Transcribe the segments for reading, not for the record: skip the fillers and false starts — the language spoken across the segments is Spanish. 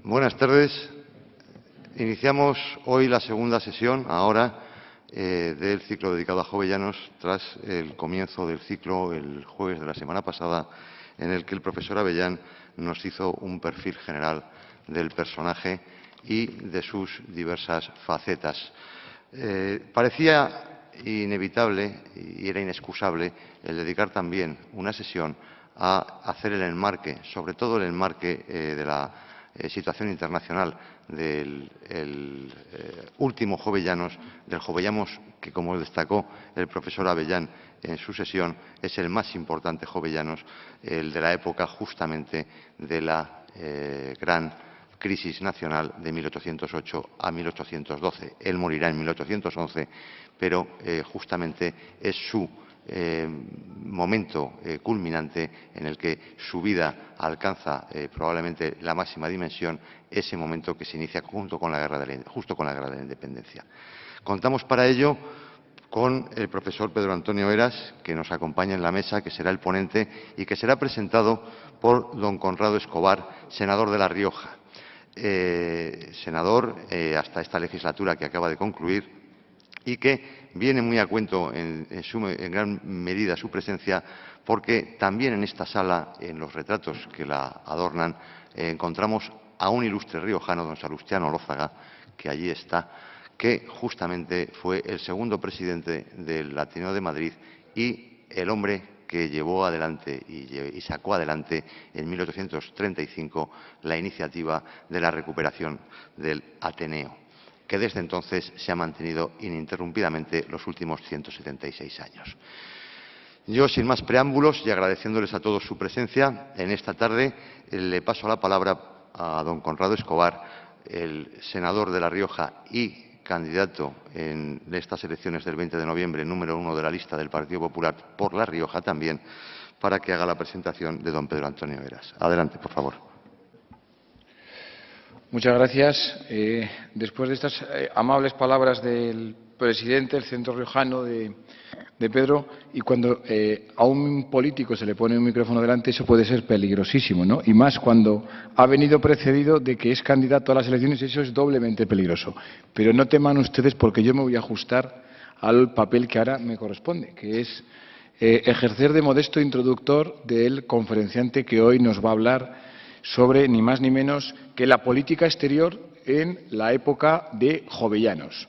Buenas tardes. Iniciamos hoy la segunda sesión, ahora, del ciclo dedicado a Jovellanos, tras el comienzo del ciclo el jueves de la semana pasada, en el que el profesor Avellán nos hizo un perfil general del personaje y de sus diversas facetas. Parecía inevitable y era inexcusable el dedicar también una sesión a hacer el enmarque, sobre todo el enmarque de la situación internacional del último Jovellanos, del Jovellanos que, como destacó el profesor Avellán en su sesión, es el más importante Jovellanos, el de la época justamente de la gran crisis nacional de 1808 a 1812. Él morirá en 1811, pero justamente es su momento culminante en el que su vida alcanza probablemente la máxima dimensión, ese momento que se inicia justo con la guerra de la Independencia. Contamos para ello con el profesor Pedro Antonio Heras, que nos acompaña en la mesa, que será el ponente y que será presentado por don Conrado Escobar, senador de La Rioja. Senador hasta esta legislatura que acaba de concluir y que viene muy a cuento en gran medida su presencia, porque también en esta sala, en los retratos que la adornan, encontramos a un ilustre riojano, don Salustiano Olózaga, que allí está, que justamente fue el segundo presidente del Ateneo de Madrid y el hombre que llevó adelante y sacó adelante en 1835 la iniciativa de la recuperación del Ateneo, que desde entonces se ha mantenido ininterrumpidamente los últimos 176 años. Yo, sin más preámbulos y agradeciéndoles a todos su presencia en esta tarde, le paso la palabra a don Conrado Escobar, el senador de La Rioja y candidato en estas elecciones del 20 de noviembre, número 1 de la lista del Partido Popular por La Rioja también, para que haga la presentación de don Pedro Antonio Heras. Adelante, por favor. Muchas gracias. Después de estas amables palabras del presidente del Centro Riojano, de Pedro, y cuando a un político se le pone un micrófono delante, eso puede ser peligrosísimo, ¿no? Y más cuando ha venido precedido de que es candidato a las elecciones, eso es doblemente peligroso. Pero no teman ustedes, porque yo me voy a ajustar al papel que ahora me corresponde, que es ejercer de modesto introductor del conferenciante que hoy nos va a hablar sobre ni más ni menos que la política exterior en la época de Jovellanos.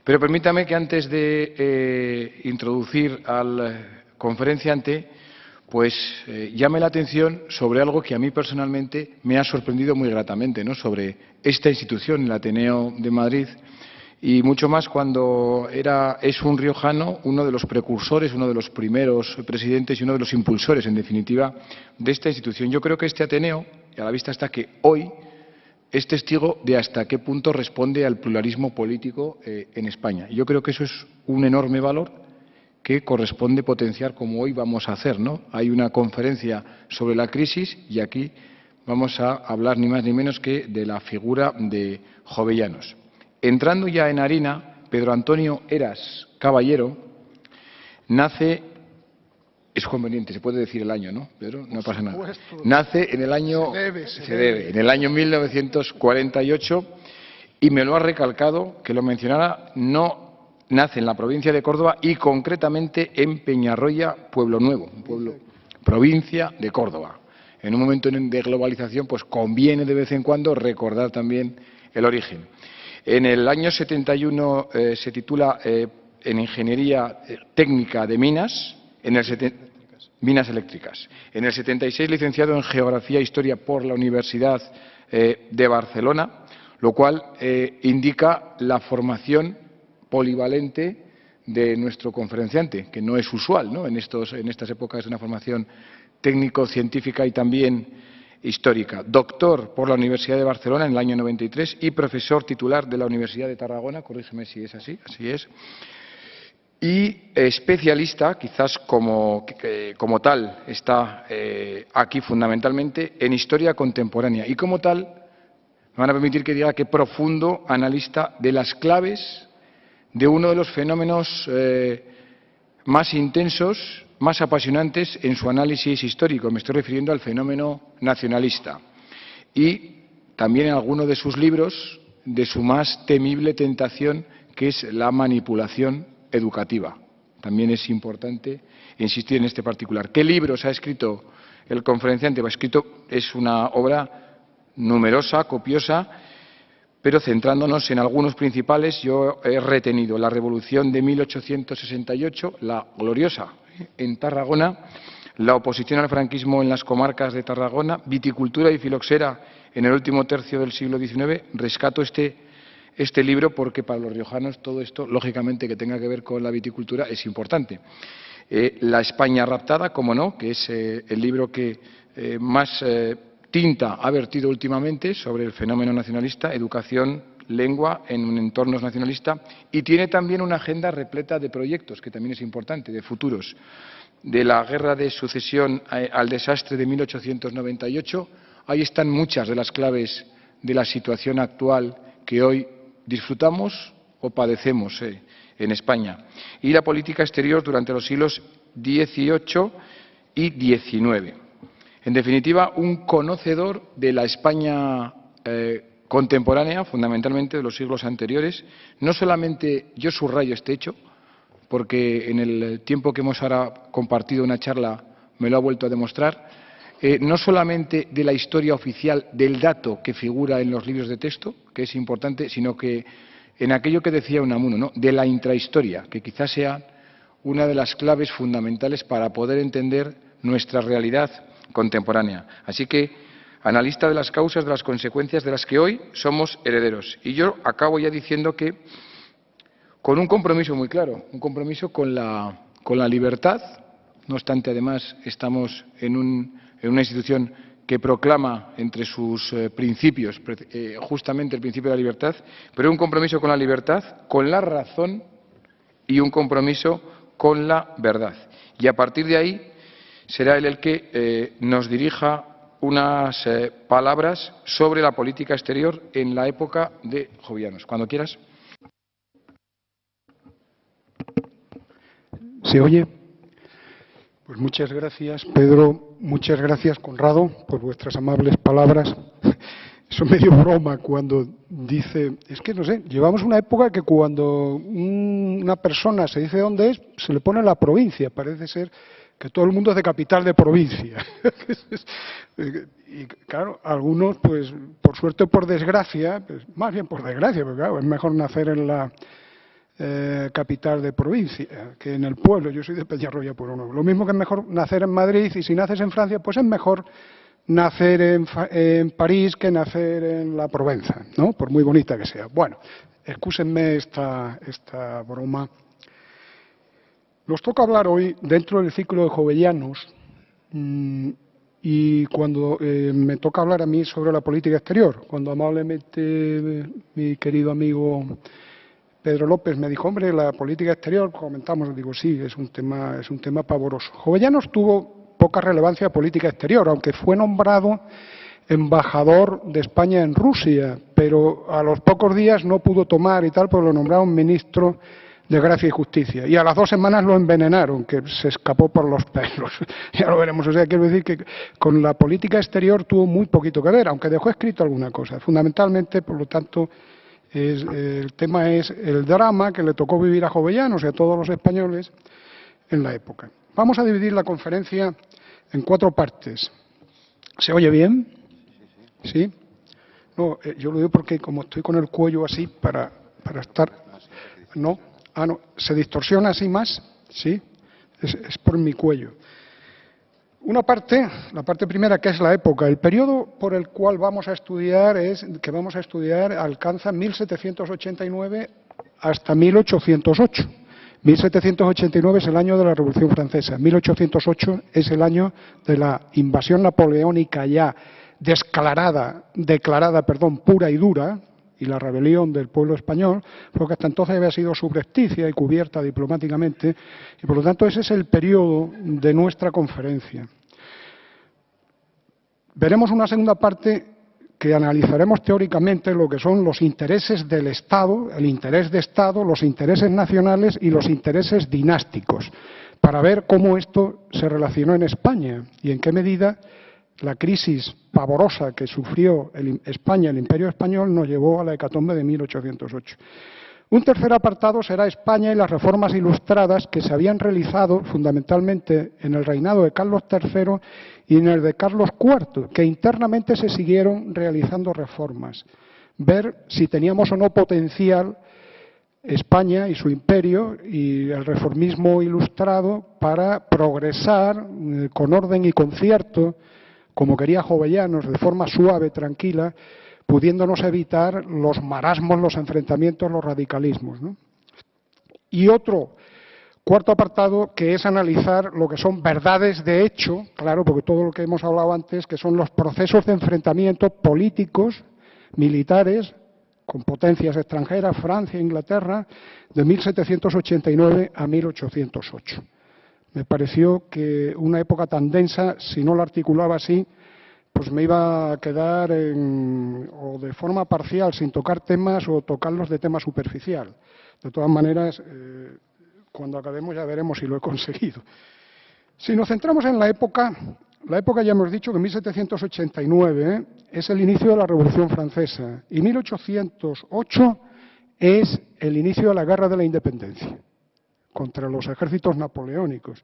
Pero permítame que antes de introducir al conferenciante, pues llame la atención sobre algo que a mí personalmente me ha sorprendido muy gratamente, ¿no? Sobre esta institución, el Ateneo de Madrid, y mucho más cuando es un riojano, uno de los precursores, uno de los primeros presidentes y uno de los impulsores, en definitiva, de esta institución. Yo creo que este Ateneo, y a la vista está que hoy es testigo de hasta qué punto responde al pluralismo político en España. Y yo creo que eso es un enorme valor que corresponde potenciar, como hoy vamos a hacer, ¿no? Hay una conferencia sobre la crisis y aquí vamos a hablar ni más ni menos que de la figura de Jovellanos. Entrando ya en harina, Pedro Antonio Heras Caballero nace, es conveniente, se puede decir el año, ¿no, Pedro? No pasa nada. Nace en el año, se debe, en el año 1948, y me lo ha recalcado, que lo mencionara, no nace en la provincia de Córdoba y concretamente en Peñarroya, Pueblo Nuevo, provincia de Córdoba. En un momento de globalización, pues conviene de vez en cuando recordar también el origen. En el año 71 se titula en Ingeniería Técnica de Minas, Minas Eléctricas. En el 76 licenciado en Geografía e Historia por la Universidad de Barcelona, lo cual indica la formación polivalente de nuestro conferenciante, que no es usual, ¿no? En estas épocas, una formación técnico-científica y también histórica. Doctor por la Universidad de Barcelona en el año 93 y profesor titular de la Universidad de Tarragona, corrígeme si es así, así es, y especialista, quizás como tal está aquí fundamentalmente, en historia contemporánea y como tal, me van a permitir que diga que profundo analista de las claves de uno de los fenómenos más intensos, más apasionantes en su análisis histórico. Me estoy refiriendo al fenómeno nacionalista. Y también en alguno de sus libros de su más temible tentación, que es la manipulación educativa. También es importante insistir en este particular. ¿Qué libros ha escrito el conferenciante? Es una obra numerosa, copiosa, pero centrándonos en algunos principales, yo he retenido La Revolución de 1868, la gloriosa en Tarragona, la oposición al franquismo en las comarcas de Tarragona, Viticultura y filoxera en el último tercio del siglo XIX. Rescato este libro porque para los riojanos todo esto, lógicamente, que tenga que ver con la viticultura es importante. La España raptada, como no, que es el libro que más tinta ha vertido últimamente sobre el fenómeno nacionalista, educación, lengua en un entorno nacionalista, y tiene también una agenda repleta de proyectos, que también es importante, de futuros. De la guerra de sucesión al desastre de 1898, ahí están muchas de las claves de la situación actual que hoy disfrutamos o padecemos en España. Y la política exterior durante los siglos XVIII y XIX. En definitiva, un conocedor de la España contemporánea, fundamentalmente de los siglos anteriores. No solamente yo subrayo este hecho, porque en el tiempo que hemos ahora compartido una charla me lo ha vuelto a demostrar, no solamente de la historia oficial del dato que figura en los libros de texto, que es importante, sino que en aquello que decía Unamuno, ¿no?, de la intrahistoria, que quizás sea una de las claves fundamentales para poder entender nuestra realidad contemporánea. Así que, analista de las causas, de las consecuencias de las que hoy somos herederos. Y yo acabo ya diciendo que, con un compromiso muy claro, un compromiso con la libertad. No obstante, además, estamos en una institución que proclama entre sus principios justamente el principio de la libertad, pero un compromiso con la libertad, con la razón y un compromiso con la verdad. Y a partir de ahí será él el que nos dirija unas palabras sobre la política exterior en la época de Jovellanos. Cuando quieras. ¿Se oye? Pues muchas gracias, Pedro. Muchas gracias, Conrado, por vuestras amables palabras. Eso me dio broma cuando dice, es que no sé, llevamos una época que cuando una persona se dice dónde es, se le pone la provincia. Parece ser que todo el mundo es de capital de provincia. Y claro, algunos, pues por suerte o por desgracia, pues, más bien por desgracia, porque claro, es mejor nacer en la capital de provincia que en el pueblo. Yo soy de Peñarroya por uno. Lo mismo que es mejor nacer en Madrid, y si naces en Francia, pues es mejor nacer en París que nacer en la Provenza, ¿no? Por muy bonita que sea. Bueno, excúsenme esta broma. Nos toca hablar hoy dentro del ciclo de Jovellanos, y cuando me toca hablar a mí sobre la política exterior, cuando amablemente mi querido amigo Pedro López me dijo, hombre, la política exterior, comentamos, digo, sí, es un tema pavoroso. Jovellanos tuvo poca relevancia política exterior, aunque fue nombrado embajador de España en Rusia, pero a los pocos días no pudo tomar y tal, porque lo nombraron ministro de Gracia y Justicia. Y a las 2 semanas lo envenenaron, que se escapó por los pelos. Ya lo veremos. O sea, quiero decir que con la política exterior tuvo muy poquito que ver, aunque dejó escrito alguna cosa. Fundamentalmente, por lo tanto, el tema es el drama que le tocó vivir a Jovellanos y a todos los españoles en la época. Vamos a dividir la conferencia en 4 partes. ¿Se oye bien? ¿Sí? No, yo lo digo porque como estoy con el cuello así para estar... ¿No? Ah, no. ¿Se distorsiona así más? ¿Sí? Es por mi cuello. Una parte, la parte primera, que es la época. El periodo por el cual vamos a estudiar alcanza 1789 hasta 1808. 1789 es el año de la Revolución Francesa. 1808 es el año de la invasión napoleónica ya declarada, pura y dura, y la rebelión del pueblo español, porque hasta entonces había sido subrepticia y cubierta diplomáticamente, y por lo tanto ese es el periodo de nuestra conferencia. Veremos una segunda parte que analizaremos teóricamente lo que son los intereses del Estado, el interés de Estado, los intereses nacionales y los intereses dinásticos, para ver cómo esto se relacionó en España y en qué medida la crisis pavorosa que sufrió España, el Imperio Español, nos llevó a la hecatombe de 1808. Un tercer apartado será España y las reformas ilustradas que se habían realizado fundamentalmente en el reinado de Carlos III y en el de Carlos IV, que internamente se siguieron realizando reformas. Ver si teníamos o no potencial España y su imperio y el reformismo ilustrado para progresar con orden y concierto, como quería Jovellanos, de forma suave, tranquila, pudiéndonos evitar los marasmos, los enfrentamientos, los radicalismos, ¿no? Y otro cuarto apartado, que es analizar lo que son verdades de hecho, claro, porque todo lo que hemos hablado antes, que son los procesos de enfrentamiento políticos, militares, con potencias extranjeras, Francia e Inglaterra, de 1789 a 1808. Me pareció que una época tan densa, si no la articulaba así, pues me iba a quedar o de forma parcial, sin tocar temas o tocarlos de tema superficial. De todas maneras, cuando acabemos ya veremos si lo he conseguido. Si nos centramos en la época ya hemos dicho que 1789 es el inicio de la Revolución Francesa y 1808 es el inicio de la Guerra de la Independencia contra los ejércitos napoleónicos.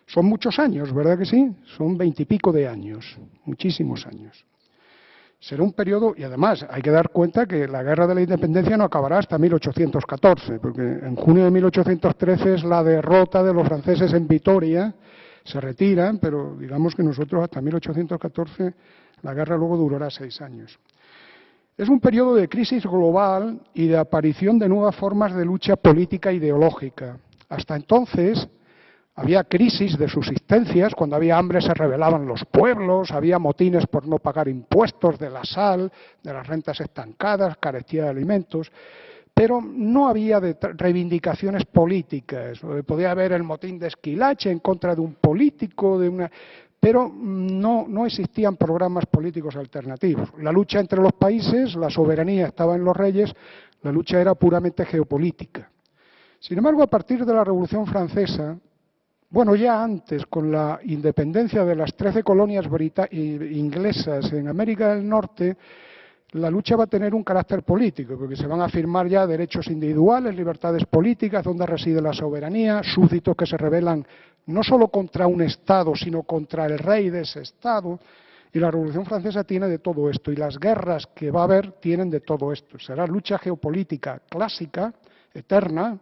Son muchos años, ¿verdad que sí? Son 20 y pico de años, muchísimos años. Será un periodo, y además hay que dar cuenta que la Guerra de la Independencia no acabará hasta 1814, porque en junio de 1813 es la derrota de los franceses en Vitoria, se retiran, pero digamos que nosotros hasta 1814 la guerra luego durará 6 años. Es un periodo de crisis global y de aparición de nuevas formas de lucha política e ideológica. Hasta entonces había crisis de subsistencias, cuando había hambre se rebelaban los pueblos, había motines por no pagar impuestos de la sal, de las rentas estancadas, carecía de alimentos, pero no había reivindicaciones políticas. Podía haber el motín de Esquilache en contra de un político, pero no existían programas políticos alternativos. La lucha entre los países, la soberanía estaba en los reyes, la lucha era puramente geopolítica. Sin embargo, a partir de la Revolución Francesa, bueno, ya antes, con la independencia de las 13 colonias inglesas en América del Norte, la lucha va a tener un carácter político, porque se van a firmar ya derechos individuales, libertades políticas, donde reside la soberanía, súbditos que se rebelan no solo contra un Estado, sino contra el rey de ese Estado. Y la Revolución Francesa tiene de todo esto, y las guerras que va a haber tienen de todo esto. Será lucha geopolítica clásica, eterna,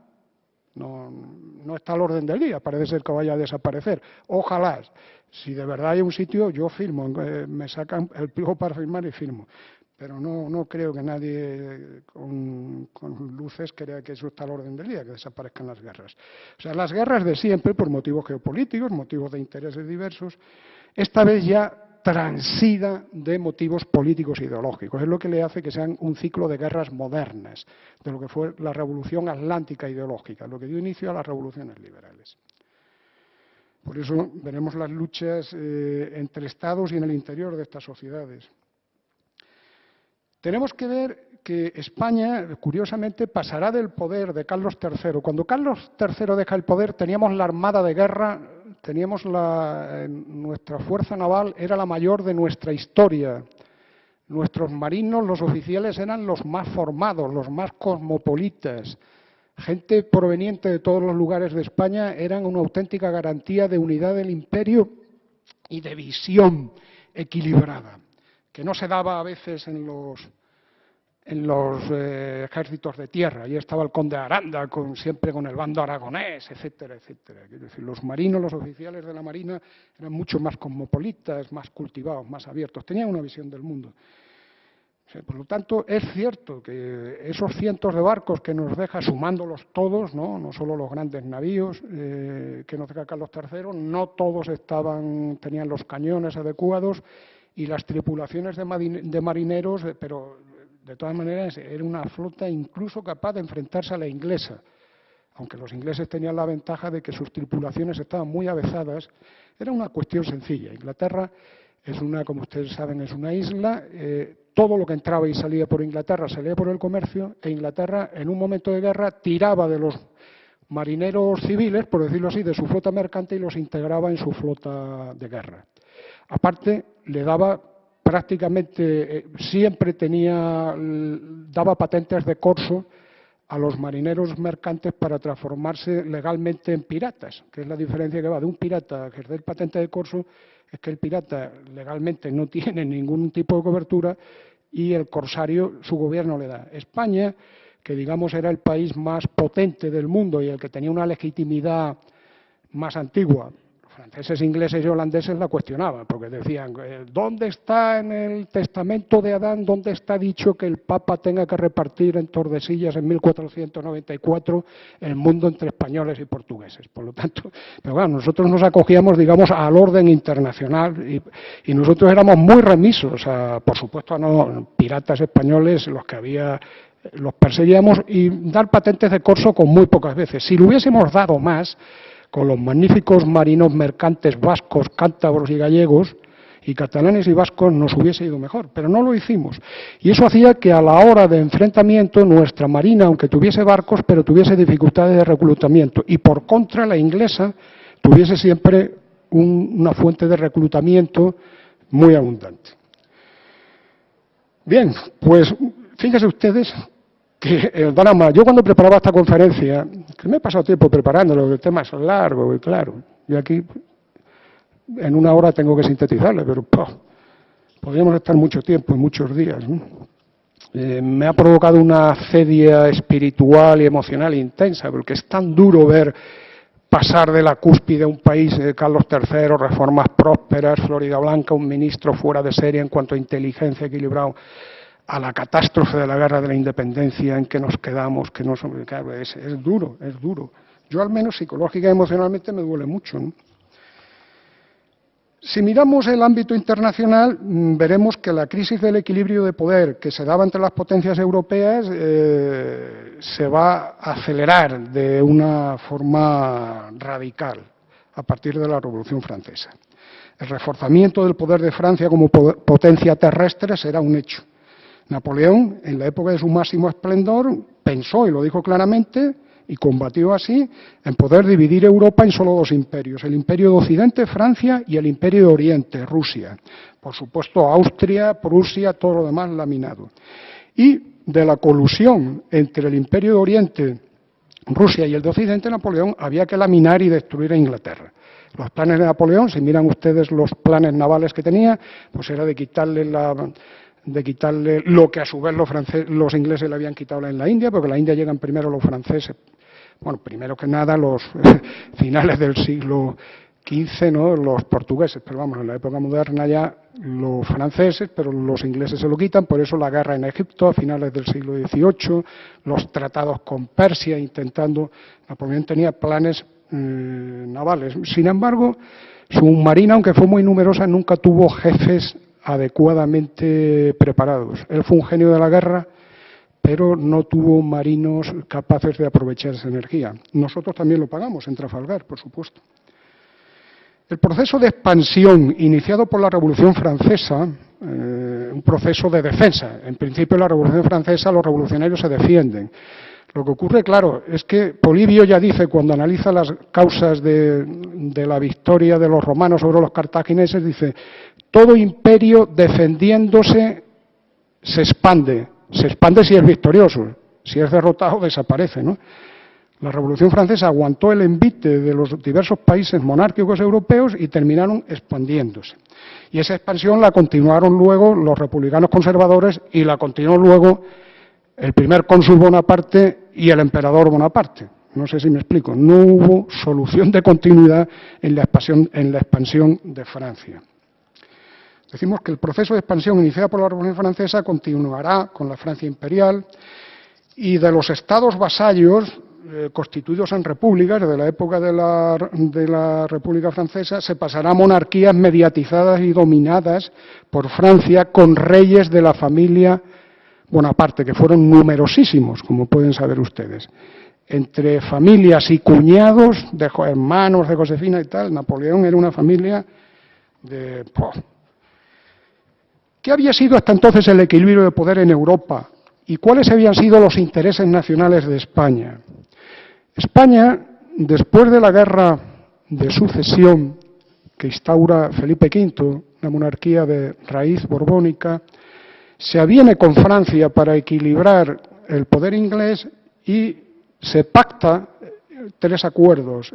no está al orden del día, parece ser que vaya a desaparecer. Ojalá, si de verdad hay un sitio, yo firmo, me sacan el pliego para firmar y firmo. Pero no creo que nadie con luces crea que eso está al orden del día, que desaparezcan las guerras. O sea, las guerras de siempre, por motivos geopolíticos, motivos de intereses diversos, esta vez ya transida de motivos políticos e ideológicos. Es lo que le hace que sean un ciclo de guerras modernas, de lo que fue la revolución atlántica ideológica, lo que dio inicio a las revoluciones liberales. Por eso veremos las luchas entre estados y en el interior de estas sociedades. Tenemos que ver que España, curiosamente, pasará del poder de Carlos III. Cuando Carlos III deja el poder, teníamos la armada de guerra, teníamos nuestra fuerza naval, era la mayor de nuestra historia. Nuestros marinos, los oficiales, eran los más formados, los más cosmopolitas. Gente proveniente de todos los lugares de España, eran una auténtica garantía de unidad del imperio y de visión equilibrada, que no se daba a veces en los ejércitos de tierra. Allí estaba el conde de Aranda, siempre con el bando aragonés, etcétera, etcétera. Es decir, los marinos, los oficiales de la Marina eran mucho más cosmopolitas, más cultivados, más abiertos, tenían una visión del mundo. O sea, por lo tanto, es cierto que esos cientos de barcos que nos deja, sumándolos todos, no solo los grandes navíos que nos deja Carlos III, no todos tenían los cañones adecuados, y las tripulaciones de marineros, pero de todas maneras era una flota incluso capaz de enfrentarse a la inglesa, aunque los ingleses tenían la ventaja de que sus tripulaciones estaban muy avezadas. Era una cuestión sencilla. Inglaterra como ustedes saben, es una isla, todo lo que entraba y salía por Inglaterra salía por el comercio, e Inglaterra en un momento de guerra tiraba de los marineros civiles, por decirlo así, de su flota mercante y los integraba en su flota de guerra. Aparte, le daba prácticamente, siempre daba patentes de corso a los marineros mercantes para transformarse legalmente en piratas, que es la diferencia que va de un pirata a ejercer patente de corso, es que el pirata legalmente no tiene ningún tipo de cobertura y el corsario su gobierno le da. España, que digamos era el país más potente del mundo y el que tenía una legitimidad más antigua, franceses, ingleses y holandeses la cuestionaban, porque decían, ¿dónde está en el testamento de Adán, dónde está dicho que el Papa tenga que repartir en Tordesillas en 1494 el mundo entre españoles y portugueses? Por lo tanto, pero bueno, nosotros nos acogíamos, digamos, al orden internacional y nosotros éramos muy remisos, por supuesto, no piratas españoles, los que había, los perseguíamos, y dar patentes de corso con muy pocas veces. Si lo hubiésemos dado más, con los magníficos marinos mercantes vascos, cántabros y gallegos, y catalanes y vascos, nos hubiese ido mejor, pero no lo hicimos. Y eso hacía que a la hora de enfrentamiento nuestra marina, aunque tuviese barcos, pero tuviese dificultades de reclutamiento, y por contra la inglesa tuviese siempre una fuente de reclutamiento muy abundante. Bien, pues fíjense ustedes que el drama, yo cuando preparaba esta conferencia, que me he pasado tiempo preparándolo, el tema es largo y claro, y aquí en una hora tengo que sintetizarle, pero podríamos estar mucho tiempo y muchos días, ¿no? Me ha provocado una cedia espiritual y emocional intensa, porque es tan duro ver pasar de la cúspide a un país, Carlos III, reformas prósperas, Florida Blanca, un ministro fuera de serie en cuanto a inteligencia, equilibrado, a la catástrofe de la guerra de la independencia en que nos quedamos, que no somos, claro, es duro, es duro. Yo al menos psicológica y emocionalmente me duele mucho, ¿no? Si miramos el ámbito internacional, veremos que la crisis del equilibrio de poder que se daba entre las potencias europeas se va a acelerar de una forma radical a partir de la Revolución Francesa. El reforzamiento del poder de Francia como potencia terrestre será un hecho. Napoleón, en la época de su máximo esplendor, pensó, y lo dijo claramente, y combatió así, en poder dividir Europa en solo dos imperios, el Imperio de Occidente, Francia, y el Imperio de Oriente, Rusia. Por supuesto, Austria, Prusia, todo lo demás laminado. Y de la colusión entre el Imperio de Oriente, Rusia y el de Occidente, Napoleón, había que laminar y destruir a Inglaterra. Los planes de Napoleón, si miran ustedes los planes navales que tenía, pues era de quitarle lo que a su vez los ingleses le habían quitado en la India, porque en la India llegan primero los franceses, bueno, primero que nada los finales del siglo XV, ¿no?, los portugueses, pero vamos, en la época moderna ya los franceses, pero los ingleses se lo quitan, por eso la guerra en Egipto a finales del siglo XVIII, los tratados con Persia, Napoleón tenía planes navales. Sin embargo, su marina, aunque fue muy numerosa, nunca tuvo jefes adecuadamente preparados. Él fue un genio de la guerra, pero no tuvo marinos capaces de aprovechar esa energía. Nosotros también lo pagamos en Trafalgar, por supuesto. El proceso de expansión iniciado por la Revolución Francesa, un proceso de defensa. En principio, en la Revolución Francesa los revolucionarios se defienden. Lo que ocurre, claro, es que Polibio ya dice, cuando analiza las causas de la victoria de los romanos sobre los cartagineses, dice, todo imperio defendiéndose se expande si es victorioso, si es derrotado desaparece, ¿no? La Revolución Francesa aguantó el envite de los diversos países monárquicos europeos y terminaron expandiéndose. Y esa expansión la continuaron luego los republicanos conservadores y la continuó luego el primer cónsul Bonaparte y el emperador Bonaparte. No sé si me explico. No hubo solución de continuidad en la expansión de Francia. Decimos que el proceso de expansión iniciado por la Revolución Francesa continuará con la Francia imperial y de los estados vasallos constituidos en repúblicas, desde la época de la República Francesa, se pasará a monarquías mediatizadas y dominadas por Francia con reyes de la familia Bonaparte, que fueron numerosísimos, como pueden saber ustedes. Entre familias y cuñados, de hermanos de Josefina y tal, Napoleón era una familia de... ¿Qué había sido hasta entonces el equilibrio de poder en Europa? ¿Y cuáles habían sido los intereses nacionales de España? España, después de la guerra de sucesión que instaura Felipe V, la monarquía de raíz borbónica, se aviene con Francia para equilibrar el poder inglés y se pacta 3 acuerdos,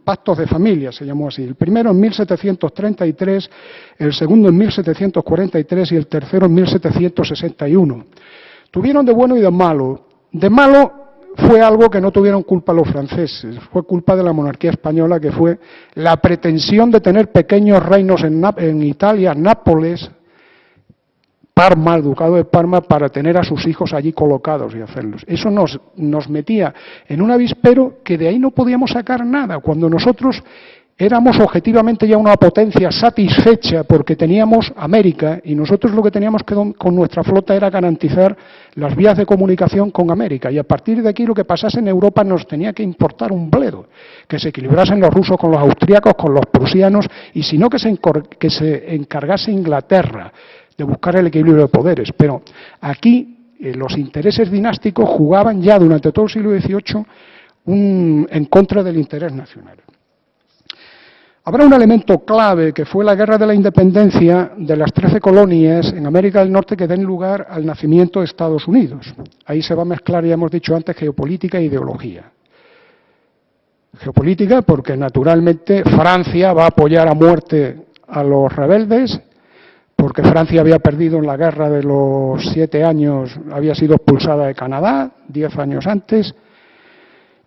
pactos de familia se llamó así, el primero en 1733, el segundo en 1743 y el tercero en 1761. Tuvieron de bueno y de malo. De malo fue algo que no tuvieron culpa los franceses, fue culpa de la monarquía española, que fue la pretensión de tener pequeños reinos en Italia, Nápoles, Parma, el ducado de Parma, para tener a sus hijos allí colocados y hacerlos. Eso nos metía en un avispero que de ahí no podíamos sacar nada, cuando nosotros éramos objetivamente ya una potencia satisfecha porque teníamos América y nosotros lo que teníamos que con nuestra flota era garantizar las vías de comunicación con América, y a partir de aquí lo que pasase en Europa nos tenía que importar un bledo, que se equilibrasen los rusos con los austríacos, con los prusianos, y si no que se encargase Inglaterra de buscar el equilibrio de poderes. Pero aquí los intereses dinásticos jugaban ya durante todo el siglo XVIII en contra del interés nacional. Habrá un elemento clave que fue la Guerra de la Independencia de las 13 colonias en América del Norte que den lugar al nacimiento de Estados Unidos. Ahí se va a mezclar, ya hemos dicho antes, geopolítica e ideología. Geopolítica porque naturalmente Francia va a apoyar a muerte a los rebeldes, porque Francia había perdido en la guerra de los 7 años, había sido expulsada de Canadá 10 años antes,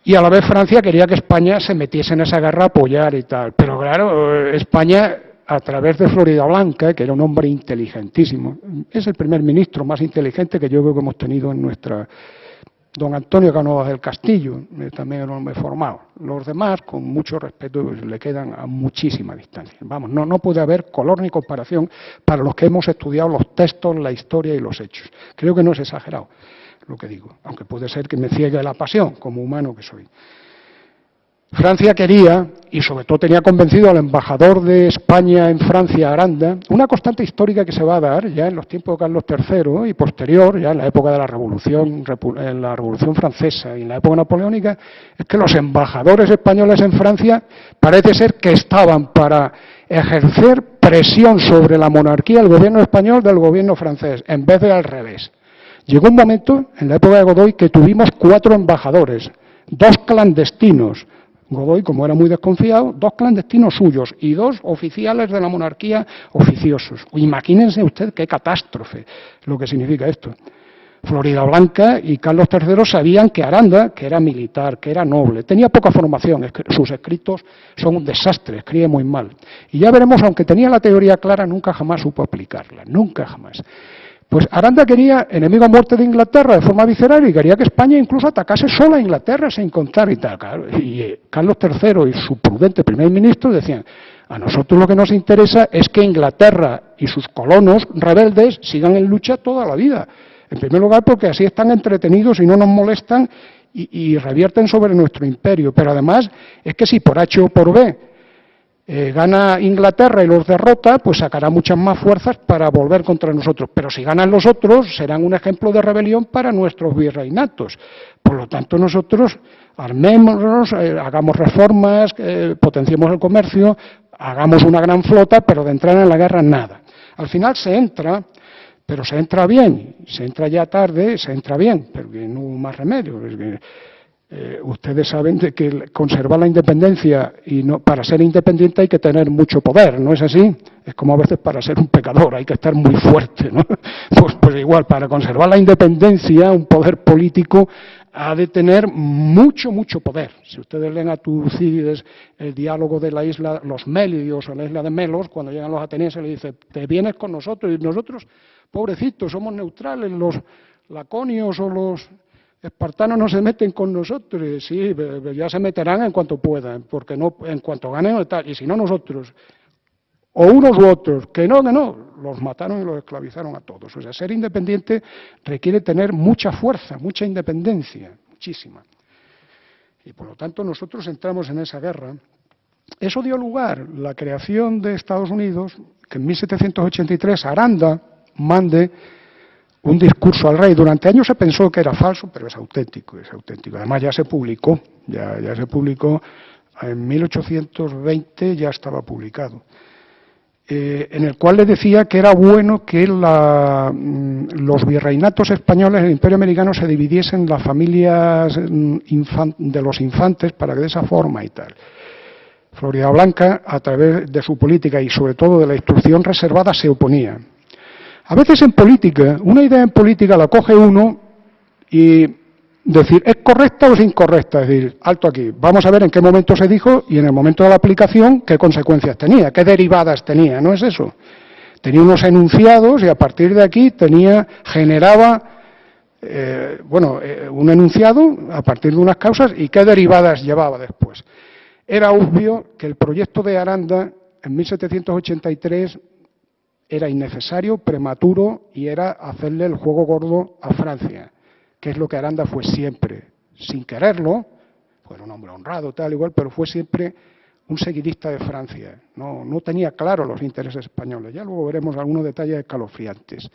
y a la vez Francia quería que España se metiese en esa guerra a apoyar y tal. Pero claro, España, a través de Floridablanca, que era un hombre inteligentísimo, es el primer ministro más inteligente que yo creo que hemos tenido en nuestra... Don Antonio Cánovas del Castillo, también era un hombre formado. Los demás, con mucho respeto, le quedan a muchísima distancia. Vamos, no puede haber color ni comparación para los que hemos estudiado los textos, la historia y los hechos. Creo que no es exagerado lo que digo, aunque puede ser que me ciegue la pasión, como humano que soy. Francia quería, y sobre todo tenía convencido al embajador de España en Francia, Aranda, una constante histórica que se va a dar ya en los tiempos de Carlos III y posterior, ya en la época de la Revolución Francesa y en la época napoleónica, es que los embajadores españoles en Francia parece ser que estaban para ejercer presión sobre la monarquía, el gobierno español del gobierno francés, en vez de al revés. Llegó un momento, en la época de Godoy, que tuvimos 4 embajadores, 2 clandestinos. Godoy, como era muy desconfiado, 2 clandestinos suyos y 2 oficiales de la monarquía oficiosos. Imagínense usted qué catástrofe lo que significa esto. Floridablanca y Carlos III sabían que Aranda, que era militar, que era noble, tenía poca formación, sus escritos son un desastre, escribe muy mal. Y ya veremos, aunque tenía la teoría clara, nunca jamás supo aplicarla, nunca jamás. Pues Aranda quería enemigo a muerte de Inglaterra de forma visceral y quería que España incluso atacase sola a Inglaterra sin contar y tal. Claro. Y Carlos III y su prudente primer ministro decían, a nosotros lo que nos interesa es que Inglaterra y sus colonos rebeldes sigan en lucha toda la vida. En primer lugar porque así están entretenidos y no nos molestan y revierten sobre nuestro imperio. Pero además es que si por H o por B gana Inglaterra y los derrota, pues sacará muchas más fuerzas para volver contra nosotros. Pero si ganan los otros, serán un ejemplo de rebelión para nuestros virreinatos. Por lo tanto, nosotros armémonos, hagamos reformas, potenciemos el comercio, hagamos una gran flota, pero de entrar en la guerra nada. Al final se entra, pero se entra bien, se entra ya tarde, se entra bien, pero no hubo más remedio. Ustedes saben de que conservar la independencia y no, para ser independiente hay que tener mucho poder, ¿no es así? Es como a veces para ser un pecador, hay que estar muy fuerte, ¿no? Pues igual, para conservar la independencia, un poder político ha de tener mucho poder. Si ustedes leen a Tucídides el diálogo de la isla, los Melios o la isla de Melos, cuando llegan los atenienses le dice, te vienes con nosotros, y nosotros, pobrecitos, somos neutrales, los laconios o los espartanos no se meten con nosotros, sí, ya se meterán en cuanto puedan, porque no, en cuanto ganen y tal, y si no nosotros, o unos u otros, que no, los mataron y los esclavizaron a todos. O sea, ser independiente requiere tener mucha fuerza, mucha independencia, muchísima. Y por lo tanto nosotros entramos en esa guerra. Eso dio lugar a la creación de Estados Unidos, que en 1783 Aranda mande un discurso al rey. Durante años se pensó que era falso, pero es auténtico, es auténtico. Además ya se publicó, ya se publicó, en 1820 ya estaba publicado. en el cual le decía que era bueno que los virreinatos españoles, el Imperio americano, se dividiesen en las familias de los infantes para que de esa forma y tal. Floridablanca, a través de su política y sobre todo de la instrucción reservada, se oponía. A veces en política, una idea en política la coge uno y decir, ¿es correcta o es incorrecta? Es decir, alto aquí, vamos a ver en qué momento se dijo y en el momento de la aplicación qué consecuencias tenía, qué derivadas tenía, ¿no es eso? Tenía unos enunciados y a partir de aquí generaba un enunciado a partir de unas causas y qué derivadas llevaba después. Era obvio que el proyecto de Aranda en 1783 era innecesario, prematuro y era hacerle el juego gordo a Francia, que es lo que Aranda fue siempre, sin quererlo, fue un hombre honrado, tal igual, pero fue siempre un seguidista de Francia, no tenía claro los intereses españoles. Ya luego veremos algunos detalles escalofriantes.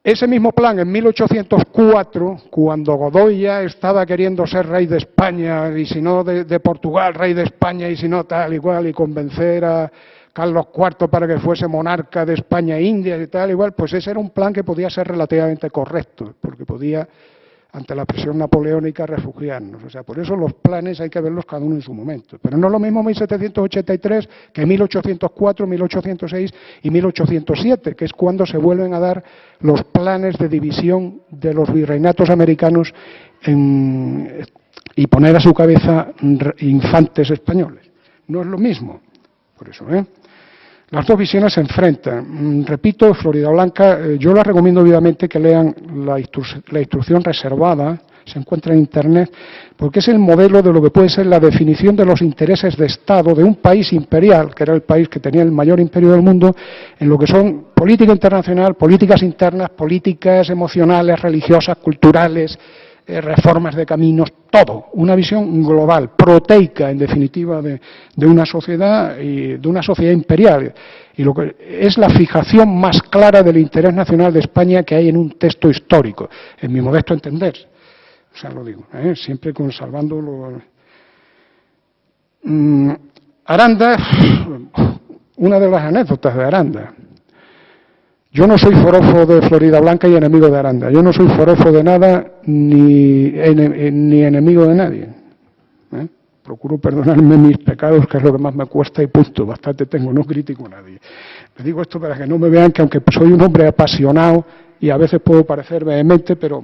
Ese mismo plan, en 1804, cuando Godoy ya estaba queriendo ser rey de España, y si no de Portugal, rey de España, y si no tal igual, y convencer a Carlos IV para que fuese monarca de España e India y tal igual, pues ese era un plan que podía ser relativamente correcto, porque podía, ante la presión napoleónica, refugiarnos. O sea, por eso los planes hay que verlos cada uno en su momento. Pero no es lo mismo 1783 que 1804, 1806 y 1807, que es cuando se vuelven a dar los planes de división de los virreinatos americanos y poner a su cabeza infantes españoles. No es lo mismo. Por eso, las dos visiones se enfrentan. Repito, Floridablanca, yo les recomiendo vivamente que lean la instrucción reservada, se encuentra en Internet, porque es el modelo de lo que puede ser la definición de los intereses de Estado de un país imperial, que era el país que tenía el mayor imperio del mundo, en lo que son política internacional, políticas internas, políticas emocionales, religiosas, culturales, reformas de caminos, todo, una visión global, proteica, en definitiva, de una sociedad y de una sociedad imperial. Y lo que es la fijación más clara del interés nacional de España que hay en un texto histórico, en mi modesto entender. O sea, lo digo, siempre conservando Aranda, una de las anécdotas de Aranda. Yo no soy forofo de Floridablanca y enemigo de Aranda. Yo no soy forofo de nada ni enemigo de nadie. Procuro perdonarme mis pecados, que es lo que más me cuesta y punto. Bastante tengo, no critico a nadie. Les digo esto para que no me vean que aunque soy un hombre apasionado y a veces puedo parecer vehemente, pero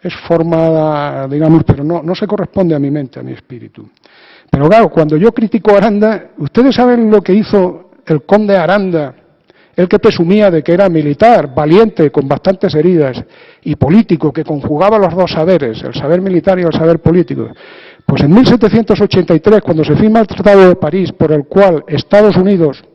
es forma, digamos, pero no se corresponde a mi mente, a mi espíritu. Pero claro, cuando yo critico a Aranda, ustedes saben lo que hizo el conde Aranda, el que presumía de que era militar, valiente, con bastantes heridas, y político, que conjugaba los dos saberes, el saber militar y el saber político. Pues en 1783, cuando se firma el Tratado de París, por el cual Estados Unidos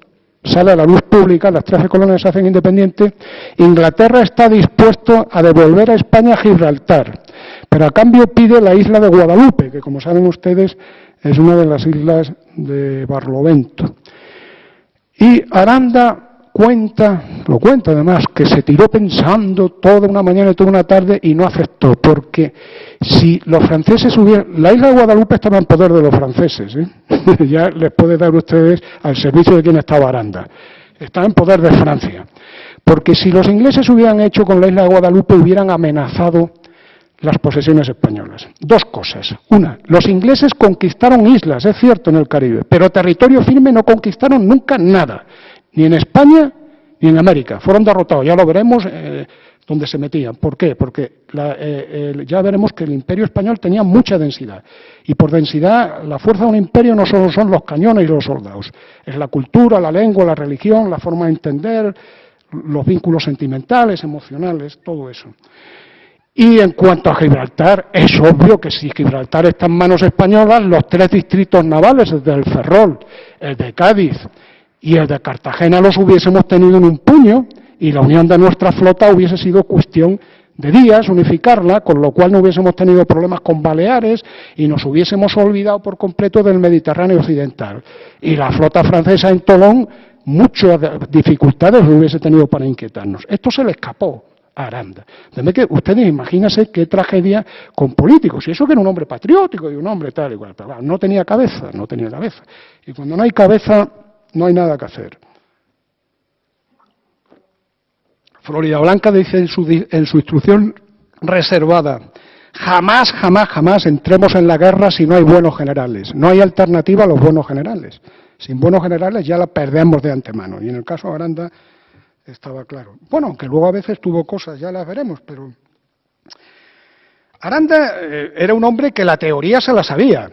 sale a la luz pública, las 13 colonias se hacen independientes, Inglaterra está dispuesto a devolver a España Gibraltar, pero a cambio pide la isla de Guadalupe, que como saben ustedes es una de las islas de Barlovento. Y Aranda lo cuenta además, que se tiró pensando toda una mañana y toda una tarde y no aceptó, porque si los franceses la isla de Guadalupe estaba en poder de los franceses, ya les puede dar ustedes al servicio de quien estaba Aranda, está en poder de Francia, porque si los ingleses hubieran hecho con la isla de Guadalupe hubieran amenazado las posesiones españolas. Dos cosas. Una, los ingleses conquistaron islas, es cierto, en el Caribe, pero territorio firme no conquistaron nunca nada. Ni en España ni en América. Fueron derrotados, ya lo veremos dónde se metían. ¿Por qué? Porque ya veremos que el imperio español tenía mucha densidad. Y por densidad, la fuerza de un imperio no solo son los cañones y los soldados. Es la cultura, la lengua, la religión, la forma de entender, los vínculos sentimentales, emocionales, todo eso. Y en cuanto a Gibraltar, es obvio que si Gibraltar está en manos españolas, los 3 distritos navales, el del Ferrol, el de Cádiz y el de Cartagena, los hubiésemos tenido en un puño y la unión de nuestra flota hubiese sido cuestión de días, unificarla, con lo cual no hubiésemos tenido problemas con Baleares y nos hubiésemos olvidado por completo del Mediterráneo occidental. Y la flota francesa en Tolón, muchas dificultades hubiese tenido para inquietarnos. Esto se le escapó a Aranda. De que ustedes imagínense qué tragedia con políticos, y eso que era un hombre patriótico y un hombre tal y cual, pero no tenía cabeza, no tenía cabeza. Y cuando no hay cabeza, no hay nada que hacer. Floridablanca dice en su instrucción reservada: jamás, jamás, jamás entremos en la guerra si no hay buenos generales. No hay alternativa a los buenos generales. Sin buenos generales ya la perdemos de antemano. Y en el caso de Aranda estaba claro. Bueno, aunque luego a veces tuvo cosas, ya las veremos, pero Aranda era un hombre que la teoría se la sabía.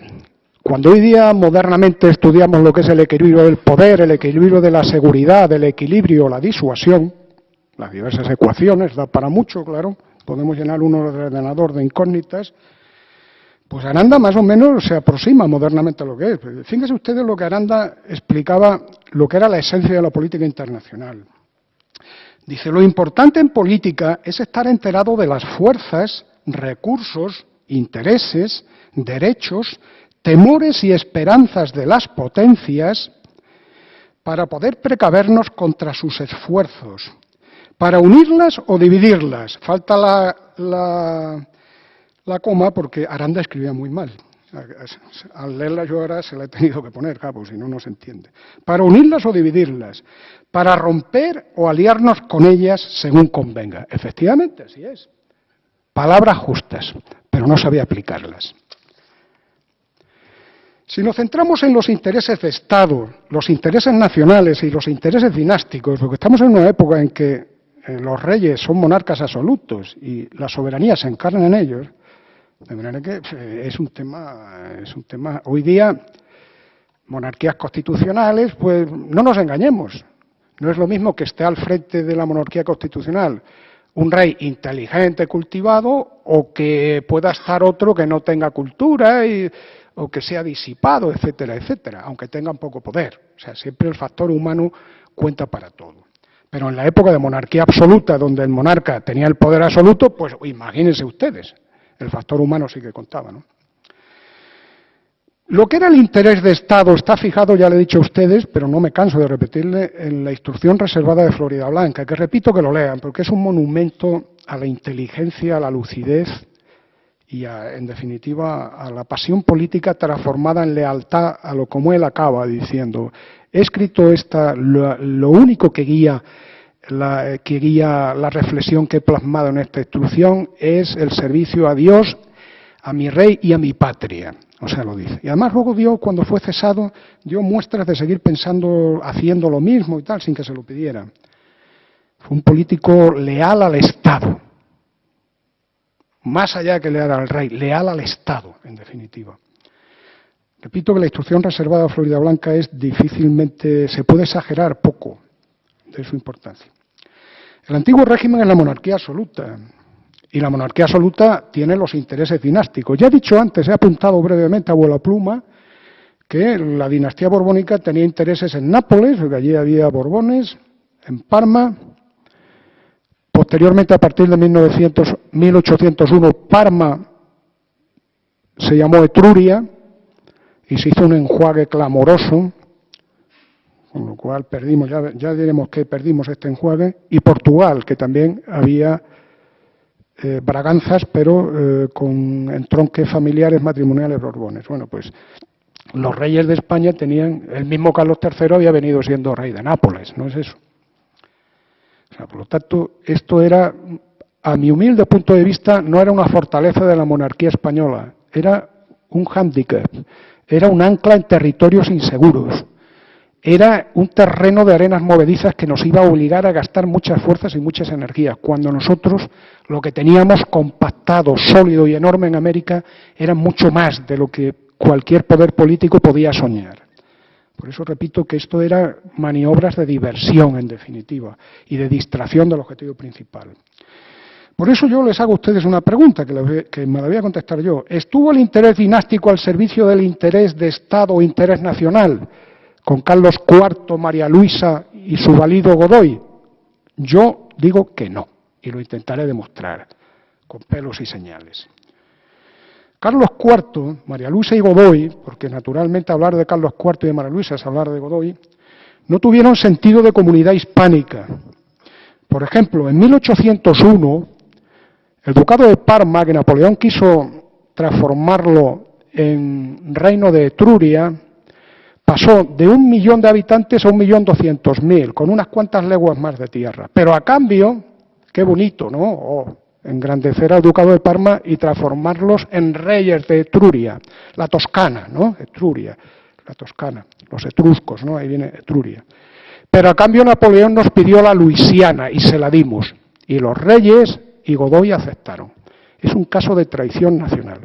Cuando hoy día modernamente estudiamos lo que es el equilibrio del poder, el equilibrio de la seguridad, el equilibrio, la disuasión, las diversas ecuaciones, da para mucho, claro, podemos llenar un ordenador de incógnitas, pues Aranda más o menos se aproxima modernamente a lo que es. Fíjense ustedes lo que Aranda explicaba, lo que era la esencia de la política internacional. Dice, lo importante en política es estar enterado de las fuerzas, recursos, intereses, derechos, temores y esperanzas de las potencias para poder precavernos contra sus esfuerzos, para unirlas o dividirlas. Falta la coma porque Aranda escribía muy mal. Al leerla yo ahora se la he tenido que poner, pues si no, no se entiende. Para unirlas o dividirlas, para romper o aliarnos con ellas según convenga. Efectivamente, así es. Palabras justas, pero no sabía aplicarlas. Si nos centramos en los intereses de Estado, los intereses nacionales y los intereses dinásticos, porque estamos en una época en que los reyes son monarcas absolutos y la soberanía se encarna en ellos, de manera que es un tema, hoy día, monarquías constitucionales, pues no nos engañemos, no es lo mismo que esté al frente de la monarquía constitucional un rey inteligente, cultivado, o que pueda estar otro que no tenga cultura o que sea disipado, etcétera, etcétera, aunque tengan poco poder. O sea, siempre el factor humano cuenta para todo. Pero en la época de monarquía absoluta, donde el monarca tenía el poder absoluto, pues imagínense ustedes, el factor humano sí que contaba, ¿no? Lo que era el interés de Estado está fijado, ya le he dicho a ustedes, pero no me canso de repetirle, en la instrucción reservada de Floridablanca, que repito que lo lean, porque es un monumento a la inteligencia, a la lucidez y, en definitiva, a la pasión política transformada en lealtad a lo como él acaba diciendo. He escrito lo único que guía la reflexión que he plasmado en esta instrucción es el servicio a Dios, a mi rey y a mi patria. O sea, lo dice. Y además luego Dios, cuando fue cesado, dio muestras de seguir pensando, haciendo lo mismo y tal, sin que se lo pidiera. Fue un político leal al Estado. Más allá que leal al rey, leal al Estado, en definitiva. Repito que la instrucción reservada a Floridablanca es difícilmente, se puede exagerar poco de su importancia. El antiguo régimen es la monarquía absoluta. Y la monarquía absoluta tiene los intereses dinásticos. Ya he dicho antes, he apuntado brevemente a vuela pluma, que la dinastía borbónica tenía intereses en Nápoles, porque allí había borbones, en Parma. Posteriormente, a partir de 1801, Parma se llamó Etruria y se hizo un enjuague clamoroso, con lo cual perdimos, ya diremos que perdimos este enjuague, y Portugal, que también había Braganzas, pero con entronques familiares matrimoniales borbones. Bueno, pues los reyes de España tenían, el mismo Carlos III había venido siendo rey de Nápoles, ¿no es eso? O sea, por lo tanto, esto era, a mi humilde punto de vista, no era una fortaleza de la monarquía española, era un hándicap, era un ancla en territorios inseguros. Era un terreno de arenas movedizas que nos iba a obligar a gastar muchas fuerzas y muchas energías, cuando nosotros lo que teníamos compactado, sólido y enorme en América era mucho más de lo que cualquier poder político podía soñar. Por eso repito que esto era maniobras de diversión, en definitiva, y de distracción del objetivo principal. Por eso yo les hago a ustedes una pregunta, que me la voy a contestar yo. ¿Estuvo el interés dinástico al servicio del interés de Estado o interés nacional, con Carlos IV, María Luisa y su valido Godoy? Yo digo que no, y lo intentaré demostrar con pelos y señales. Carlos IV, María Luisa y Godoy, porque naturalmente hablar de Carlos IV y de María Luisa es hablar de Godoy, no tuvieron sentido de comunidad hispánica, Por ejemplo, en 1801, el ducado de Parma, que Napoleón quiso transformarlo en reino de Etruria, pasó de 1 millón de habitantes a 1.200.000, con unas cuantas leguas más de tierra. Pero a cambio, qué bonito, ¿no? Engrandecer al ducado de Parma y transformarlos en reyes de Etruria, la Toscana, ¿no? Etruria, la Toscana, los etruscos, ¿no? Ahí viene Etruria. Pero a cambio Napoleón nos pidió la Luisiana y se la dimos. Y los reyes y Godoy aceptaron. Es un caso de traición nacional,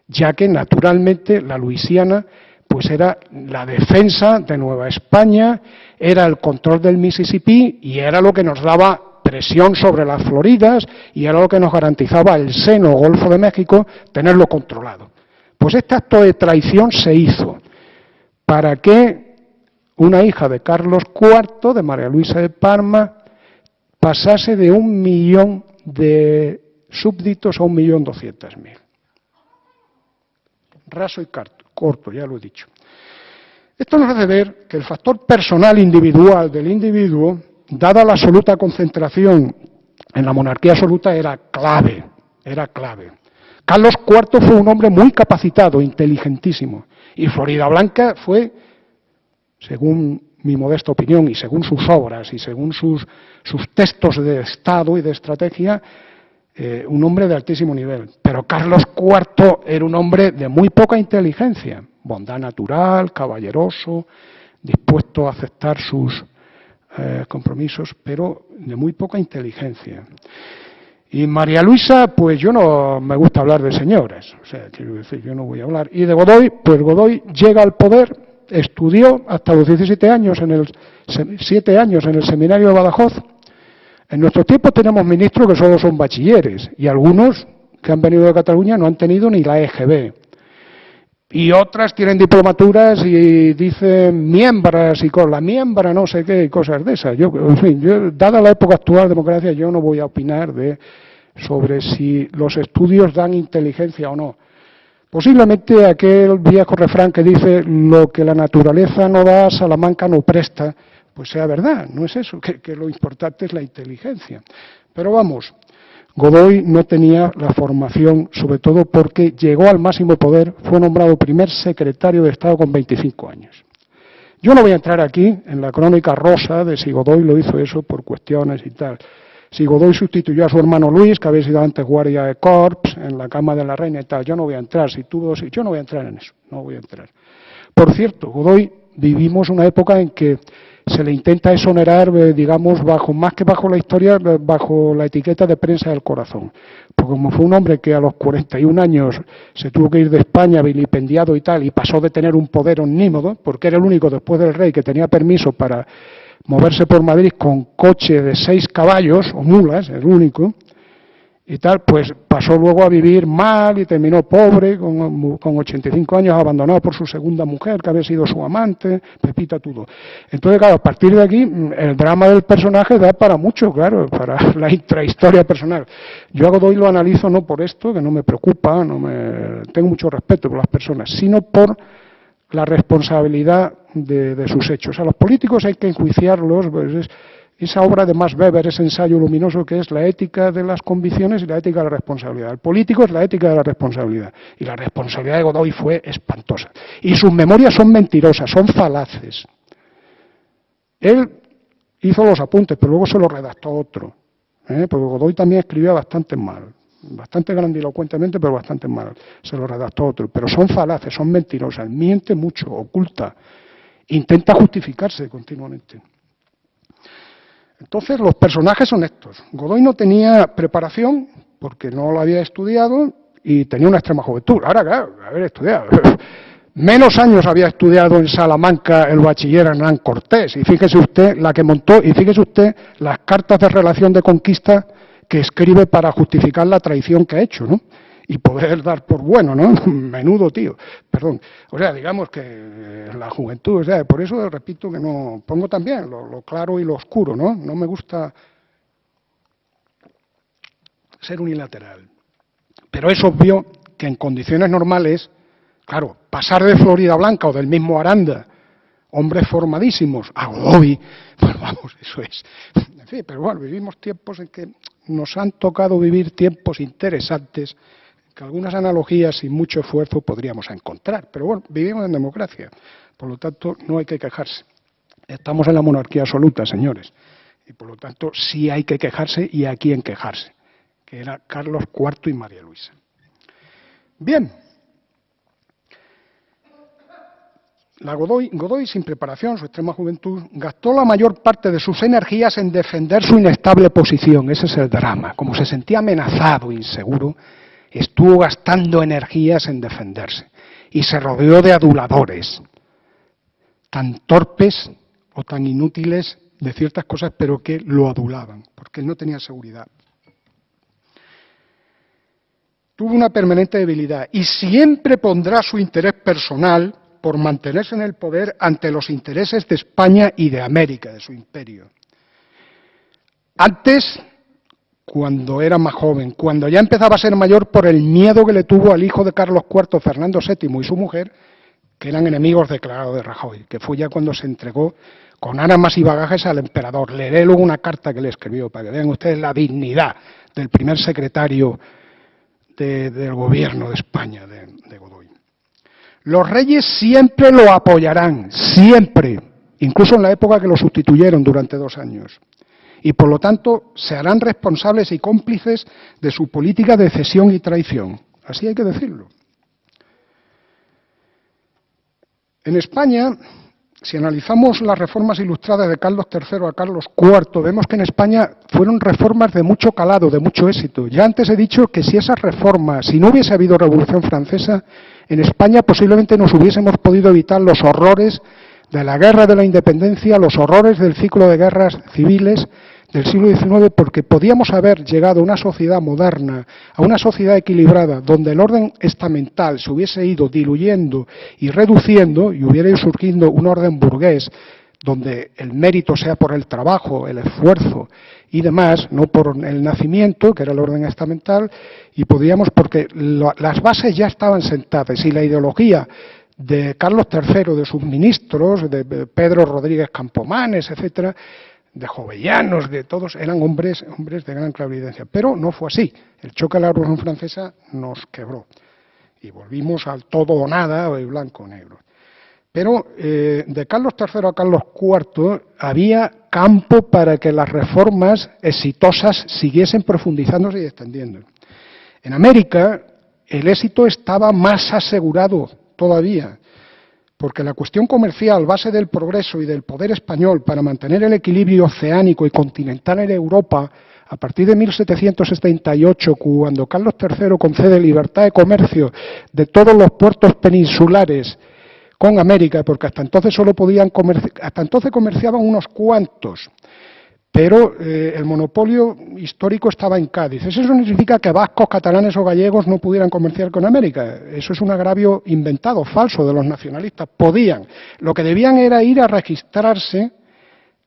ya que naturalmente la Luisiana pues era la defensa de Nueva España, era el control del Mississippi y era lo que nos daba presión sobre las Floridas y era lo que nos garantizaba el seno Golfo de México, tenerlo controlado. Pues este acto de traición se hizo para que una hija de Carlos IV, de María Luisa de Parma, pasase de 1 millón de súbditos a 1.200.000. Raso y corto, ya lo he dicho. Esto nos hace ver que el factor personal individual del individuo, dada la absoluta concentración en la monarquía absoluta, era clave, era clave. Carlos IV fue un hombre muy capacitado, inteligentísimo, y Floridablanca fue, según mi modesta opinión, y según sus obras, y según sus textos de Estado y de estrategia, un hombre de altísimo nivel. Pero Carlos IV era un hombre de muy poca inteligencia, bondad natural, caballeroso, dispuesto a aceptar sus compromisos, pero de muy poca inteligencia. Y María Luisa, pues yo no me gusta hablar de señoras, o sea, quiero decir, yo no voy a hablar. Y de Godoy, pues Godoy llega al poder, estudió hasta los 17 años, 7 años en el seminario de Badajoz. En nuestros tiempos tenemos ministros que solo son bachilleres y algunos que han venido de Cataluña no han tenido ni la EGB. Y otras tienen diplomaturas y dicen miembras y con la miembra no sé qué y cosas de esas. En fin, dada la época actual de democracia, yo no voy a opinar sobre si los estudios dan inteligencia o no. Posiblemente aquel viejo refrán que dice lo que la naturaleza no da, Salamanca no presta, pues sea verdad, no es eso, que lo importante es la inteligencia. Pero vamos, Godoy no tenía la formación, sobre todo porque llegó al máximo poder, fue nombrado primer secretario de Estado con 25 años. Yo no voy a entrar aquí en la crónica rosa de si Godoy lo hizo eso por cuestiones y tal. Si Godoy sustituyó a su hermano Luis, que había sido antes guardia de corps, en la cama de la reina y tal, yo no voy a entrar. Yo no voy a entrar en eso, no voy a entrar. Por cierto, Godoy vivimos una época en que se le intenta exonerar, digamos, más que bajo la historia, bajo la etiqueta de prensa del corazón. Porque como fue un hombre que a los 41 años se tuvo que ir de España vilipendiado y tal, y pasó de tener un poder omnímodo, porque era el único después del rey que tenía permiso para moverse por Madrid con coche de 6 caballos, o mulas, el único, y tal, pues pasó luego a vivir mal y terminó pobre, con 85 años, abandonado por su segunda mujer, que había sido su amante, Pepita Tudo. Entonces, claro, a partir de aquí, el drama del personaje da para mucho, claro, para la intrahistoria personal. Yo a Godoy lo analizo no por esto, que no me preocupa, tengo mucho respeto por las personas, sino por la responsabilidad de sus hechos. A los políticos hay que enjuiciarlos, pues esa obra de Max Weber, ese ensayo luminoso que es la ética de las convicciones y la ética de la responsabilidad. El político es la ética de la responsabilidad. Y la responsabilidad de Godoy fue espantosa. Y sus memorias son mentirosas, son falaces. Él hizo los apuntes, pero luego se los redactó otro. Porque Godoy también escribía bastante mal. Bastante grandilocuentemente, pero bastante mal. Se lo redactó otro. Pero son falaces, son mentirosas. Miente mucho, oculta. Intenta justificarse continuamente. Entonces, los personajes son estos. Godoy no tenía preparación, porque no lo había estudiado, y tenía una extrema juventud. Ahora, claro, haber estudiado. Menos años había estudiado en Salamanca el bachiller Hernán Cortés. Y fíjese usted la que montó, y fíjese usted las cartas de relación de conquista que escribe para justificar la traición que ha hecho, ¿no? Y poder dar por bueno, ¿no? Menudo tío, perdón. O sea, digamos que la juventud, o sea, por eso repito que no, pongo también lo claro y lo oscuro, ¿no? No me gusta ser unilateral. Pero es obvio que en condiciones normales, claro, pasar de Floridablanca o del mismo Aranda hombres formadísimos, a Godoy, pues vamos, eso es. En fin, pero bueno, vivimos tiempos en que nos han tocado vivir tiempos interesantes, que algunas analogías sin mucho esfuerzo podríamos encontrar. Pero bueno, vivimos en democracia, por lo tanto no hay que quejarse. Estamos en la monarquía absoluta, señores, y por lo tanto sí hay que quejarse y a quién quejarse, que era Carlos IV y María Luisa. Bien. La Godoy, sin preparación, su extrema juventud, gastó la mayor parte de sus energías en defender su inestable posición. Ese es el drama. Como se sentía amenazado, inseguro, estuvo gastando energías en defenderse. Y se rodeó de aduladores, tan torpes o tan inútiles de ciertas cosas, pero que lo adulaban, porque él no tenía seguridad. Tuvo una permanente debilidad y siempre pondrá su interés personal por mantenerse en el poder ante los intereses de España y de América, de su imperio. Antes, cuando era más joven, cuando ya empezaba a ser mayor por el miedo que le tuvo al hijo de Carlos IV, Fernando VII, y su mujer, que eran enemigos declarados de Rajoy, que fue ya cuando se entregó con armas y bagajes al emperador. Leeré luego una carta que le escribió, para que vean ustedes la dignidad del primer secretario del gobierno de España, de Godoy. Los reyes siempre lo apoyarán, siempre, incluso en la época que lo sustituyeron durante 2 años. Y por lo tanto se harán responsables y cómplices de su política de cesión y traición. Así hay que decirlo. En España, si analizamos las reformas ilustradas de Carlos III a Carlos IV, vemos que en España fueron reformas de mucho calado, de mucho éxito. Ya antes he dicho que si esas reformas, si no hubiese habido Revolución Francesa, en España posiblemente nos hubiésemos podido evitar los horrores de la Guerra de la Independencia, los horrores del ciclo de guerras civiles del siglo XIX, porque podíamos haber llegado a una sociedad moderna, a una sociedad equilibrada, donde el orden estamental se hubiese ido diluyendo y reduciendo y hubiera ido surgiendo un orden burgués, donde el mérito sea por el trabajo, el esfuerzo y demás, no por el nacimiento, que era el orden estamental, y podíamos, porque las bases ya estaban sentadas y la ideología de Carlos III, de sus ministros, de Pedro Rodríguez Campomanes, etcétera, de Jovellanos, de todos, eran hombres de gran clarividencia. Pero no fue así. El choque de la Revolución Francesa nos quebró. Y volvimos al todo o nada, o el blanco o negro. Pero de Carlos III a Carlos IV había campo para que las reformas exitosas siguiesen profundizándose y extendiendo. En América el éxito estaba más asegurado todavía, porque la cuestión comercial, base del progreso y del poder español para mantener el equilibrio oceánico y continental en Europa, a partir de 1778, cuando Carlos III concede libertad de comercio de todos los puertos peninsulares con América, porque hasta entonces comerciaban unos cuantos, pero el monopolio histórico estaba en Cádiz. Eso no significa que vascos, catalanes o gallegos no pudieran comerciar con América. Eso es un agravio inventado, falso, de los nacionalistas. Podían. Lo que debían era ir a registrarse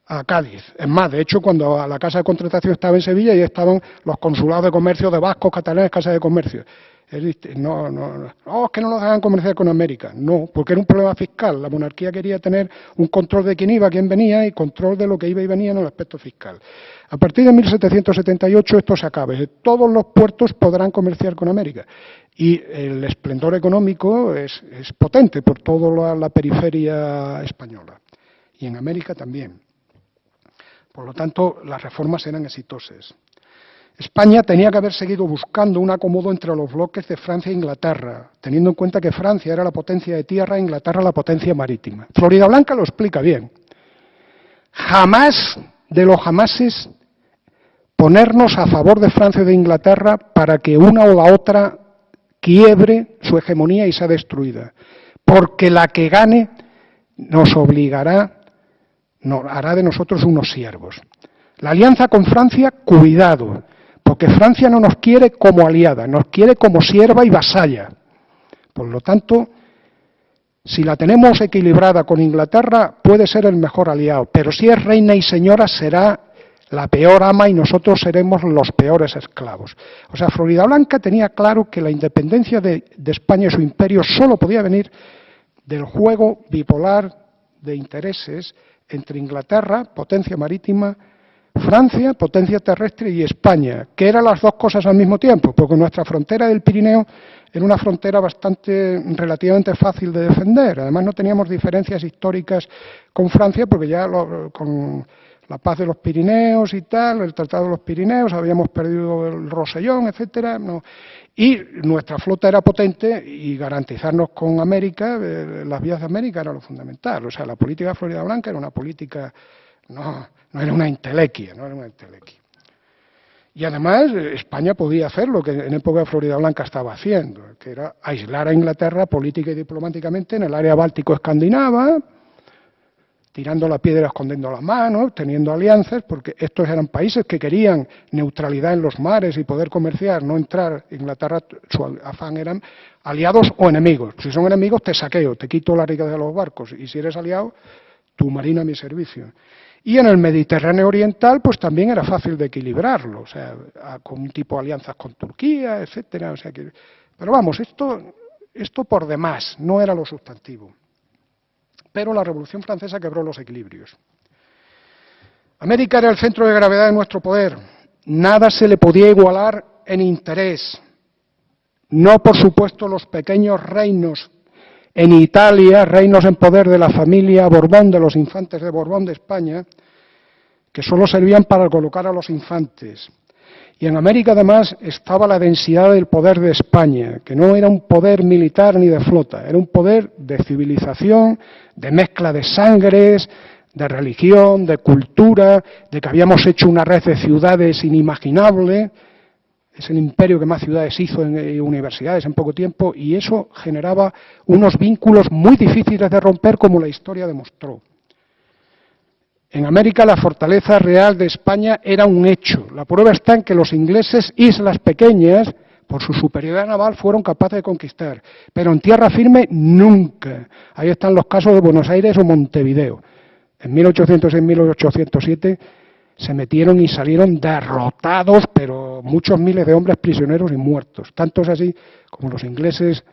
a Cádiz. Es más, de hecho, cuando a la Casa de Contratación estaba en Sevilla, ya estaban los consulados de comercio de vascos, catalanes, Casa de Comercio. No, es que no nos dejan comerciar con América. No, porque era un problema fiscal. La monarquía quería tener un control de quién iba, quién venía y control de lo que iba y venía en el aspecto fiscal. A partir de 1778 esto se acaba. Todos los puertos podrán comerciar con América. Y el esplendor económico es potente por toda la periferia española. Y en América también. Por lo tanto, las reformas eran exitosas. España tenía que haber seguido buscando un acomodo entre los bloques de Francia e Inglaterra, teniendo en cuenta que Francia era la potencia de tierra e Inglaterra la potencia marítima. Floridablanca lo explica bien. Jamás de los jamases ponernos a favor de Francia y de Inglaterra para que una o la otra quiebre su hegemonía y sea destruida, porque la que gane nos obligará, hará de nosotros unos siervos. La alianza con Francia, cuidado, porque Francia no nos quiere como aliada, nos quiere como sierva y vasalla. Por lo tanto, si la tenemos equilibrada con Inglaterra, puede ser el mejor aliado, pero si es reina y señora, será la peor ama y nosotros seremos los peores esclavos. O sea, Floridablanca tenía claro que la independencia de España y su imperio solo podía venir del juego bipolar de intereses entre Inglaterra, potencia marítima, Francia, potencia terrestre, y España, que eran las dos cosas al mismo tiempo, porque nuestra frontera del Pirineo era una frontera relativamente fácil de defender. Además, no teníamos diferencias históricas con Francia, porque ya con la paz de los Pirineos y tal, el Tratado de los Pirineos, habíamos perdido el Rosellón, etcétera, no. Y nuestra flota era potente, y garantizarnos con América, las vías de América, era lo fundamental. O sea, la política de Florida Blanca era una política, no era una entelequia, no era una entelequia. Y además, España podía hacer lo que en época de Florida Blanca estaba haciendo, que era aislar a Inglaterra política y diplomáticamente en el área báltico-escandinava, tirando la piedra, escondiendo las manos, teniendo alianzas, porque estos eran países que querían neutralidad en los mares y poder comerciar, no entrar. Inglaterra, su afán eran aliados o enemigos. Si son enemigos, te saqueo, te quito la riqueza de los barcos, y si eres aliado, tu marina a mi servicio. Y en el Mediterráneo oriental, pues también era fácil de equilibrarlo, o sea, con un tipo de alianzas con Turquía, etcétera. O sea que, pero vamos, esto por demás, no era lo sustantivo. Pero la Revolución Francesa quebró los equilibrios. América era el centro de gravedad de nuestro poder. Nada se le podía igualar en interés. No, por supuesto, los pequeños reinos en Italia, reinos en poder de la familia Borbón, de los infantes de Borbón de España, que solo servían para colocar a los infantes. Y en América, además, estaba la densidad del poder de España, que no era un poder militar ni de flota, era un poder de civilización, de mezcla de sangres, de religión, de cultura, de que habíamos hecho una red de ciudades inimaginable. Es el imperio que más ciudades hizo en universidades en poco tiempo, y eso generaba unos vínculos muy difíciles de romper, como la historia demostró. En América la fortaleza real de España era un hecho. La prueba está en que los ingleses, islas pequeñas, por su superioridad naval, fueron capaces de conquistar, pero en tierra firme nunca. Ahí están los casos de Buenos Aires o Montevideo. En 1806 y 1807 se metieron y salieron derrotados, pero muchos miles de hombres prisioneros y muertos. Tanto es así como los ingleses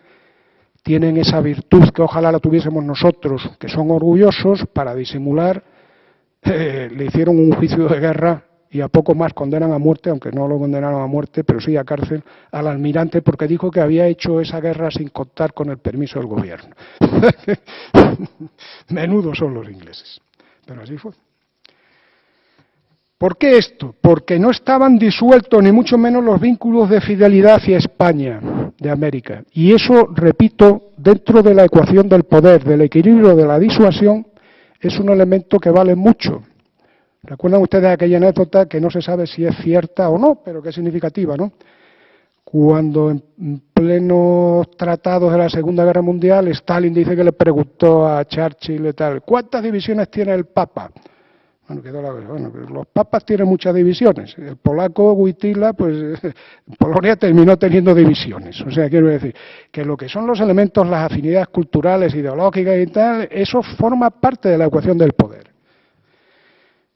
tienen esa virtud que ojalá la tuviésemos nosotros, que son orgullosos, para disimular, le hicieron un juicio de guerra y a poco más condenan a muerte, aunque no lo condenaron a muerte, pero sí a cárcel, al almirante, porque dijo que había hecho esa guerra sin contar con el permiso del gobierno. Menudos son los ingleses, pero así fue. ¿Por qué esto? Porque no estaban disueltos ni mucho menos los vínculos de fidelidad hacia España, de América. Y eso, repito, dentro de la ecuación del poder, del equilibrio de la disuasión, es un elemento que vale mucho. ¿Recuerdan ustedes aquella anécdota que no se sabe si es cierta o no, pero que es significativa, ¿no? Cuando en plenos tratados de la Segunda Guerra Mundial, Stalin dice que le preguntó a Churchill y tal, ¿cuántas divisiones tiene el Papa? Bueno, los papas tienen muchas divisiones. El polaco Wojtyła, pues Polonia terminó teniendo divisiones. O sea, quiero decir que lo que son los elementos, las afinidades culturales, ideológicas y tal, eso forma parte de la ecuación del poder.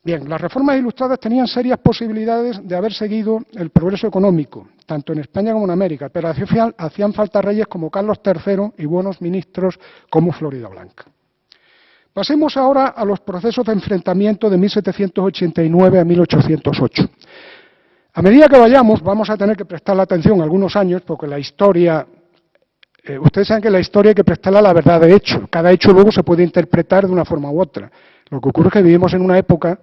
Bien, las reformas ilustradas tenían serias posibilidades de haber seguido el progreso económico, tanto en España como en América, pero hacían falta reyes como Carlos III y buenos ministros como Florida Blanca. Pasemos ahora a los procesos de enfrentamiento de 1789 a 1808. A medida que vayamos, vamos a tener que prestarle atención algunos años, porque la historia, ustedes saben que la historia hay que prestarle a la verdad de hecho. Cada hecho luego se puede interpretar de una forma u otra. Lo que ocurre es que vivimos en una época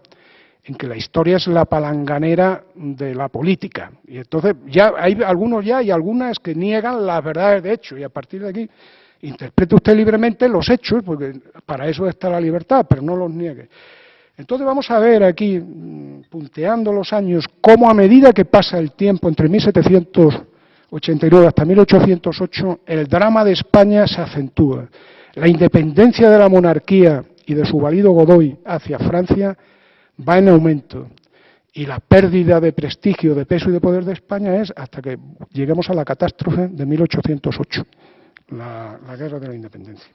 en que la historia es la palanganera de la política. Y entonces ya hay algunos y algunas que niegan las verdades de hecho, y a partir de aquí interprete usted libremente los hechos, porque para eso está la libertad, pero no los niegue. Entonces vamos a ver aquí, punteando los años, cómo a medida que pasa el tiempo entre 1789 hasta 1808, el drama de España se acentúa. La independencia de la monarquía y de su valido Godoy hacia Francia va en aumento. Y la pérdida de prestigio, de peso y de poder de España es hasta que lleguemos a la catástrofe de 1808. La guerra de la independencia.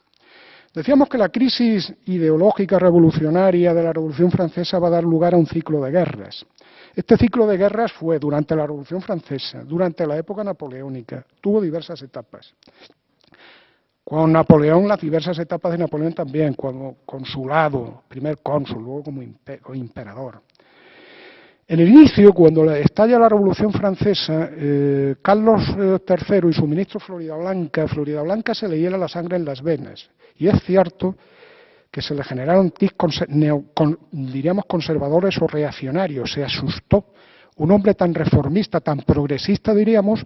Decíamos que la crisis ideológica revolucionaria de la Revolución Francesa va a dar lugar a un ciclo de guerras. Este ciclo de guerras fue durante la Revolución Francesa, durante la época napoleónica, tuvo diversas etapas. Con Napoleón, las diversas etapas de Napoleón también, como consulado, primer cónsul, luego como emperador. En el inicio, cuando estalla la Revolución Francesa, Carlos III y su ministro Floridablanca se le hiela la sangre en las venas. Y es cierto que se le generaron tics diríamos conservadores o reaccionarios, se asustó. Un hombre tan reformista, tan progresista, diríamos,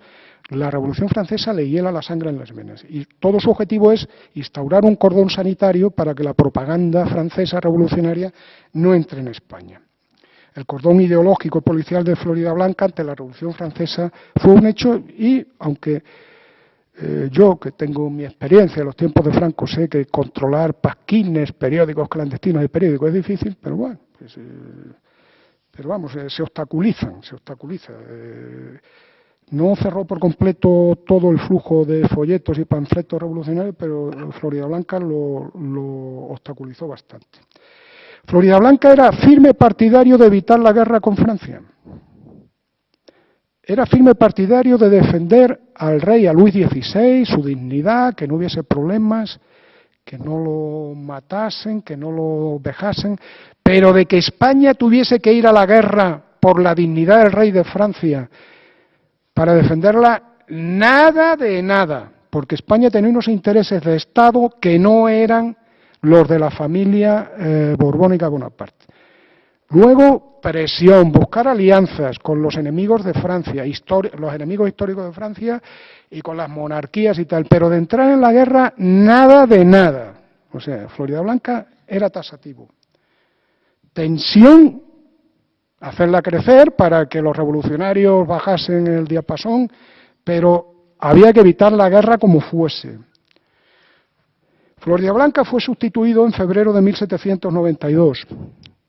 la Revolución Francesa le hiela la sangre en las venas. Y todo su objetivo es instaurar un cordón sanitario para que la propaganda francesa revolucionaria no entre en España. El cordón ideológico y policial de Floridablanca ante la Revolución Francesa fue un hecho y, aunque yo, que tengo mi experiencia en los tiempos de Franco, sé que controlar pasquines, periódicos clandestinos de periódicos es difícil, pero bueno, pues, pero vamos, se obstaculizan. No cerró por completo todo el flujo de folletos y panfletos revolucionarios, pero Floridablanca lo obstaculizó bastante. Floridablanca era firme partidario de evitar la guerra con Francia. Era firme partidario de defender al rey, a Luis XVI, su dignidad, que no hubiese problemas, que no lo matasen, que no lo vejasen, pero de que España tuviese que ir a la guerra por la dignidad del rey de Francia para defenderla, nada de nada, porque España tenía unos intereses de Estado que no eran los de la familia borbónica Bonaparte. Luego, presión, buscar alianzas con los enemigos de Francia, los enemigos históricos de Francia y con las monarquías y tal, pero de entrar en la guerra, nada de nada. O sea, Floridablanca era taxativo. Tensión, hacerla crecer para que los revolucionarios bajasen el diapasón, pero había que evitar la guerra como fuese. Floridablanca fue sustituido en febrero de 1792.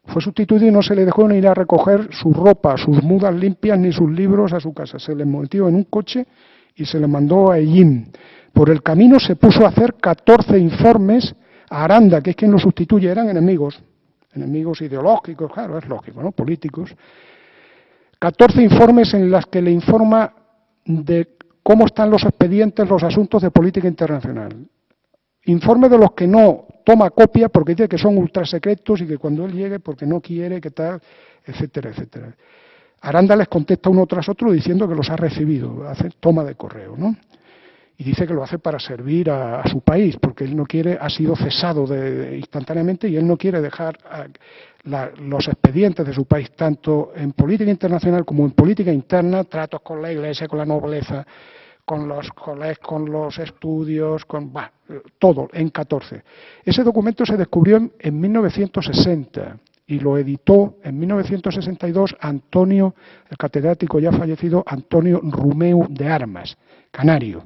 Fue sustituido y no se le dejó ni ir a recoger su ropa, sus mudas limpias ni sus libros a su casa. Se le metió en un coche y se le mandó a Ellín. Por el camino se puso a hacer 14 informes a Aranda, que es quien lo sustituye, eran enemigos ideológicos, claro, es lógico, ¿no? Políticos. 14 informes en los que le informa de cómo están los expedientes, los asuntos de política internacional. Informes de los que no toma copia porque dice que son ultrasecretos y que cuando él llegue porque no quiere, que tal, etcétera, etcétera. Aranda les contesta uno tras otro diciendo que los ha recibido, hace toma de correo, ¿no? Y dice que lo hace para servir a su país, porque él no quiere, ha sido cesado instantáneamente y él no quiere dejar los expedientes de su país, tanto en política internacional como en política interna, tratos con la Iglesia, con la nobleza, con los colegios, con los estudios, todo, en 14. Ese documento se descubrió en 1960 y lo editó en 1962 Antonio, el catedrático ya fallecido, Antonio Rumeu de Armas, canario.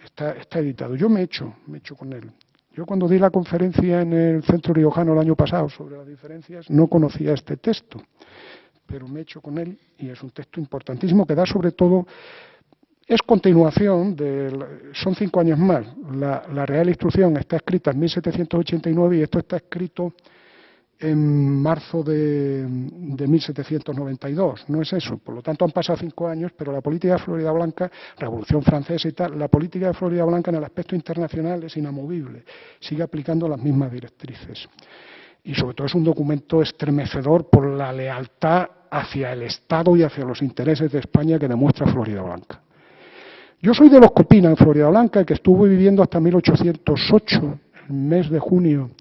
Está editado. Yo me he hecho con él. Yo cuando di la conferencia en el Centro Riojano el año pasado sobre las diferencias, no conocía este texto, pero me he hecho con él y es un texto importantísimo que da sobre todo. Es continuación, son 5 años más. La Real Instrucción está escrita en 1789 y esto está escrito en marzo de 1792. No es eso. Por lo tanto, han pasado 5 años, pero la política de Floridablanca, Revolución Francesa y tal, la política de Floridablanca en el aspecto internacional es inamovible. Sigue aplicando las mismas directrices. Y sobre todo es un documento estremecedor por la lealtad hacia el Estado y hacia los intereses de España que demuestra Floridablanca. Yo soy de los que opinan Floridablanca, que estuvo viviendo hasta 1808, el mes de junio,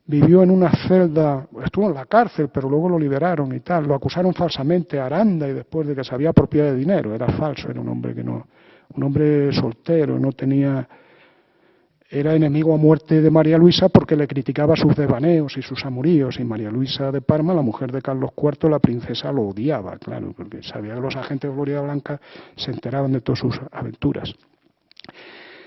vivió en una celda, estuvo en la cárcel, pero luego lo liberaron y tal, lo acusaron falsamente a Aranda y después de que se había apropiado de dinero, era falso, era un hombre soltero, no tenía, era enemigo a muerte de María Luisa porque le criticaba sus devaneos y sus amoríos, y María Luisa de Parma, la mujer de Carlos IV, la princesa, lo odiaba, claro, porque sabía que los agentes de Floridablanca se enteraban de todas sus aventuras.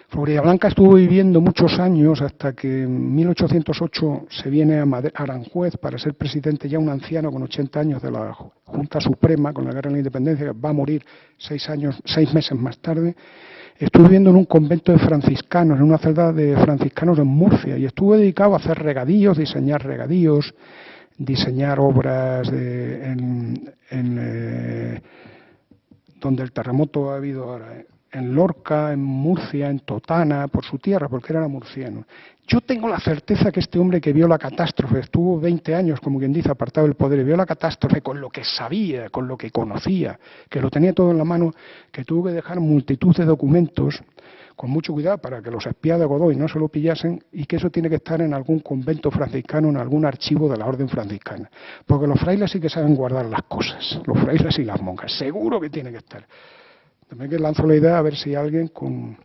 Floridablanca estuvo viviendo muchos años hasta que en 1808 se viene a Aranjuez para ser presidente, ya un anciano con 80 años de la Junta Suprema con la Guerra de la Independencia, que va a morir 6 meses más tarde. Estuve viviendo en un convento de franciscanos, en una celda de franciscanos en Murcia, y estuve dedicado a hacer regadíos, diseñar regadíos, diseñar obras donde el terremoto ha habido ahora, en Lorca, en Murcia, en Totana, por su tierra, porque era murciano. Yo tengo la certeza que este hombre que vio la catástrofe, estuvo 20 años, como quien dice, apartado del poder, y vio la catástrofe con lo que sabía, con lo que conocía, que lo tenía todo en la mano, que tuvo que dejar multitud de documentos, con mucho cuidado para que los espías de Godoy no se lo pillasen, y que eso tiene que estar en algún convento franciscano, en algún archivo de la orden franciscana. Porque los frailes sí que saben guardar las cosas, los frailes y las monjas, seguro que tiene que estar. También que lanzo la idea a ver si alguien con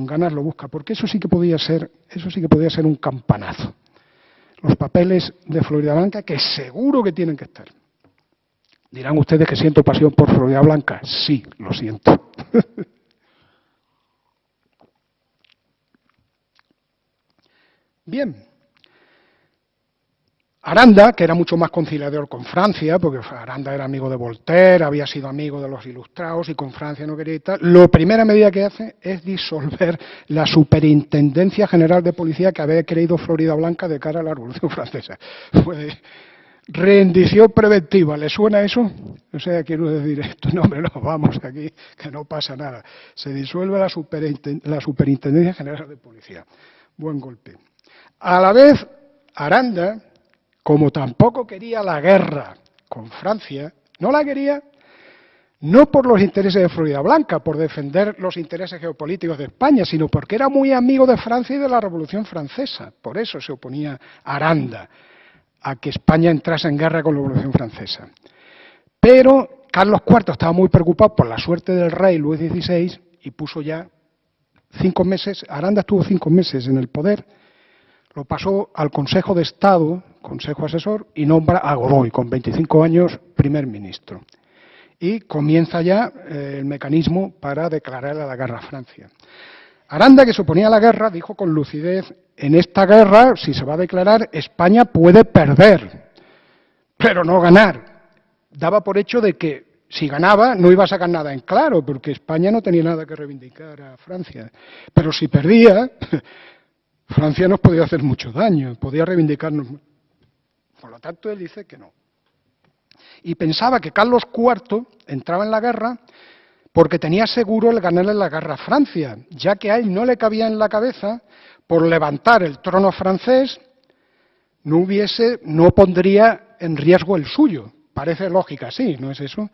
ganas lo busca, porque eso sí que podía ser un campanazo. Los papeles de Floridablanca, que seguro que tienen que estar. Dirán ustedes que siento pasión por Floridablanca. Sí, lo siento. Bien. Aranda, que era mucho más conciliador con Francia, porque Aranda era amigo de Voltaire, había sido amigo de los ilustrados y con Francia no quería y tal, la primera medida que hace es disolver la Superintendencia General de Policía que había creído Floridablanca de cara a la Revolución Francesa. Fue rendición preventiva, ¿le suena eso? O sea, quiero decir esto, no, hombre, no, vamos aquí, que no pasa nada. Se disuelve la Superintendencia General de Policía. Buen golpe. A la vez, Aranda, como tampoco quería la guerra con Francia, no la quería no por los intereses de Floridablanca, por defender los intereses geopolíticos de España, sino porque era muy amigo de Francia y de la Revolución Francesa. Por eso se oponía Aranda a que España entrase en guerra con la Revolución Francesa. Pero Carlos IV estaba muy preocupado por la suerte del rey Luis XVI y puso ya 5 meses, Aranda estuvo 5 meses en el poder, lo pasó al Consejo de Estado, Consejo Asesor, y nombra a Godoy, con 25 años, primer ministro. Y comienza ya el mecanismo para declarar la guerra a Francia. Aranda, que se oponía a la guerra, dijo con lucidez, en esta guerra, si se va a declarar, España puede perder, pero no ganar. Daba por hecho de que si ganaba no iba a sacar nada en claro, porque España no tenía nada que reivindicar a Francia. Pero si perdía, Francia nos podía hacer mucho daño, podía reivindicarnos. Por lo tanto, él dice que no. Y pensaba que Carlos IV entraba en la guerra porque tenía seguro el ganarle la guerra a Francia, ya que a él no le cabía en la cabeza, por levantar el trono francés, no pondría en riesgo el suyo. Parece lógica, sí, ¿no es eso?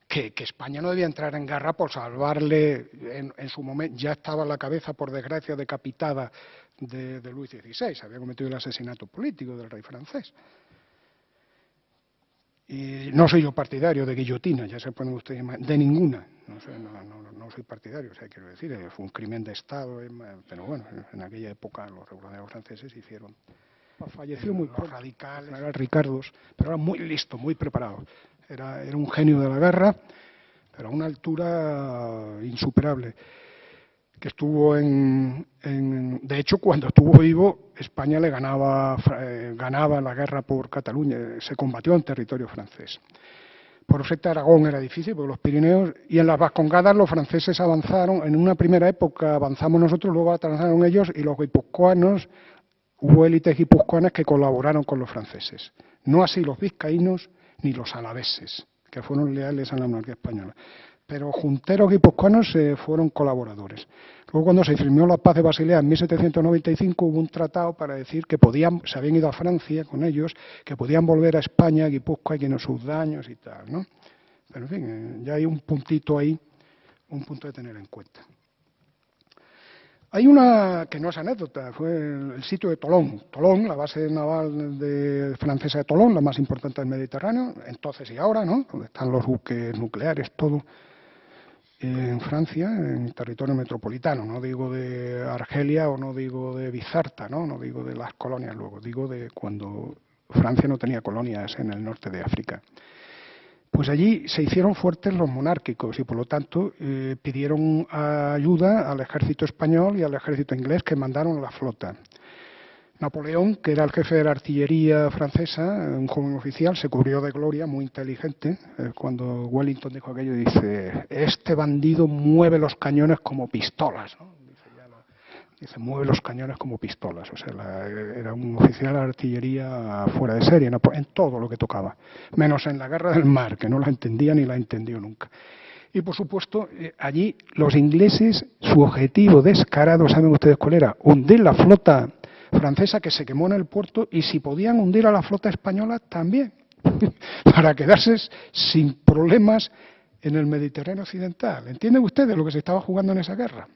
Que España no debía entrar en guerra por salvarle, en su momento, ya estaba la cabeza, por desgracia, decapitada de Luis XVI, había cometido el asesinato político del rey francés. Y no soy yo partidario de guillotina, ya se ponen ustedes, de ninguna, no soy partidario, o sea, quiero decir, fue un crimen de Estado, pero bueno, en aquella época los revolucionarios franceses hicieron. Falleció muy radical, era Ricardos, pero era muy listo, muy preparado. Era un genio de la guerra, pero a una altura insuperable. Que estuvo de hecho, cuando estuvo vivo, España le ganaba la guerra por Cataluña, se combatió en territorio francés. Por efecto, Aragón era difícil, porque los Pirineos, y en las Vascongadas los franceses avanzaron, en una primera época avanzamos nosotros, luego avanzaron ellos, y los guipuzcoanos, hubo élites guipuzcoanas que colaboraron con los franceses. No así los vizcaínos ni los alaveses, que fueron leales a la monarquía española. Pero junteros guipuzcoanos fueron colaboradores. Luego, cuando se firmó la paz de Basilea en 1795, hubo un tratado para decir que se habían ido a Francia con ellos, que podían volver a España, a Guipúzcoa, y que no sus daños y tal, ¿no? Pero, en fin, ya hay un puntito ahí, un punto de tener en cuenta. Hay una que no es anécdota, fue el sitio de Tolón. Tolón, la base naval francesa de Tolón, la más importante del Mediterráneo, entonces y ahora, ¿no? Donde están los buques nucleares, todo. En Francia, en territorio metropolitano, no digo de Argelia o no digo de Bizarta, no digo de las colonias luego, digo de cuando Francia no tenía colonias en el norte de África. Pues allí se hicieron fuertes los monárquicos y por lo tanto pidieron ayuda al ejército español y al ejército inglés, que mandaron la flota. Napoleón, que era el jefe de la artillería francesa, un joven oficial, se cubrió de gloria, muy inteligente. Cuando Wellington dijo aquello, dice, este bandido mueve los cañones como pistolas, ¿no? Dice, mueve los cañones como pistolas. O sea, era un oficial de la artillería fuera de serie, en todo lo que tocaba. Menos en la guerra del mar, que no la entendía ni la entendió nunca. Y, por supuesto, allí los ingleses, su objetivo descarado, ¿saben ustedes cuál era? Hundir la flota francesa que se quemó en el puerto y, si podían, hundir a la flota española también, para quedarse sin problemas en el Mediterráneo occidental. ¿Entienden ustedes lo que se estaba jugando en esa guerra?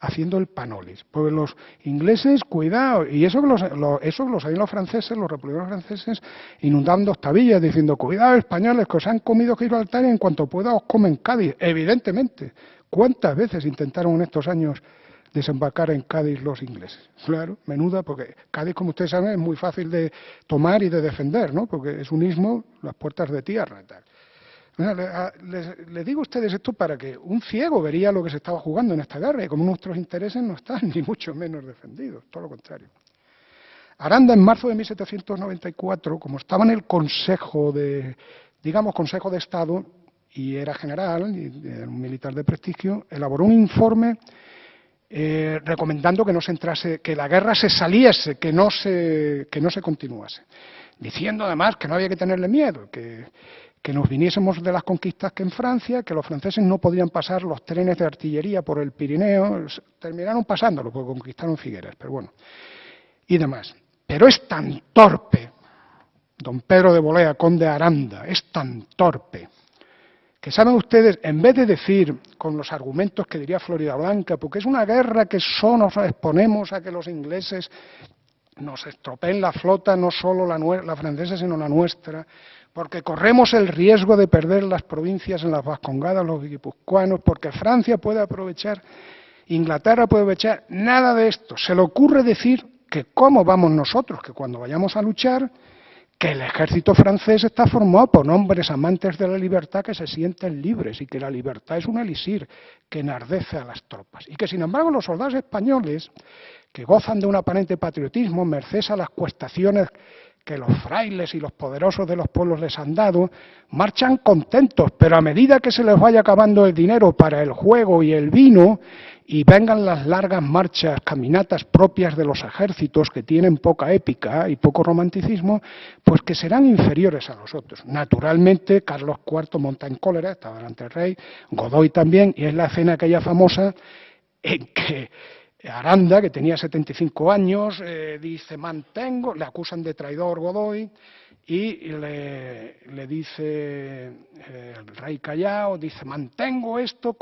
Haciendo el panolis. Pues los ingleses, cuidado, y eso que lo sabían los franceses, los republicanos franceses, inundando octavillas, diciendo, cuidado españoles, que os han comido Gibraltar y en cuanto pueda os comen Cádiz. Evidentemente, ¿cuántas veces intentaron en estos años desembarcar en Cádiz los ingleses? Claro, menuda, porque Cádiz, como ustedes saben, es muy fácil de tomar y de defender, ¿no? Porque es un istmo, las puertas de tierra y tal. Les digo a ustedes esto para que un ciego vería lo que se estaba jugando en esta guerra y como nuestros intereses no están ni mucho menos defendidos, todo lo contrario. Aranda, en marzo de 1794, como estaba en el Consejo de Estado y era general, y era un militar de prestigio, elaboró un informe recomendando que no se entrase, que la guerra se saliese, que no se continuase, diciendo además que no había que tenerle miedo, que nos viniésemos de las conquistas que en Francia, que los franceses no podían pasar los trenes de artillería por el Pirineo, terminaron pasándolo porque conquistaron Figueras, pero bueno, y demás. Pero es tan torpe, don Pedro de Bolea, conde de Aranda, es tan torpe, que saben ustedes, en vez de decir con los argumentos que diría Floridablanca, porque es una guerra que solo nos exponemos a que los ingleses nos estropeen la flota, no solo la francesa, sino la nuestra, porque corremos el riesgo de perder las provincias en las Vascongadas, los guipuzcoanos, porque Francia puede aprovechar, Inglaterra puede aprovechar, nada de esto. Se le ocurre decir que cómo vamos nosotros, que cuando vayamos a luchar, que el ejército francés está formado por hombres amantes de la libertad que se sienten libres y que la libertad es un elixir que enardece a las tropas. Y que, sin embargo, los soldados españoles, que gozan de un aparente patriotismo, merced a las cuestaciones que los frailes y los poderosos de los pueblos les han dado, marchan contentos, pero a medida que se les vaya acabando el dinero para el juego y el vino, y vengan las largas marchas, caminatas propias de los ejércitos que tienen poca épica y poco romanticismo, pues que serán inferiores a los otros. Naturalmente, Carlos IV monta en cólera, estaba delante del rey, Godoy también, y es la escena aquella famosa en que Aranda, que tenía 75 años, dice, le acusan de traidor Godoy, y le dice el rey Callao, dice, mantengo esto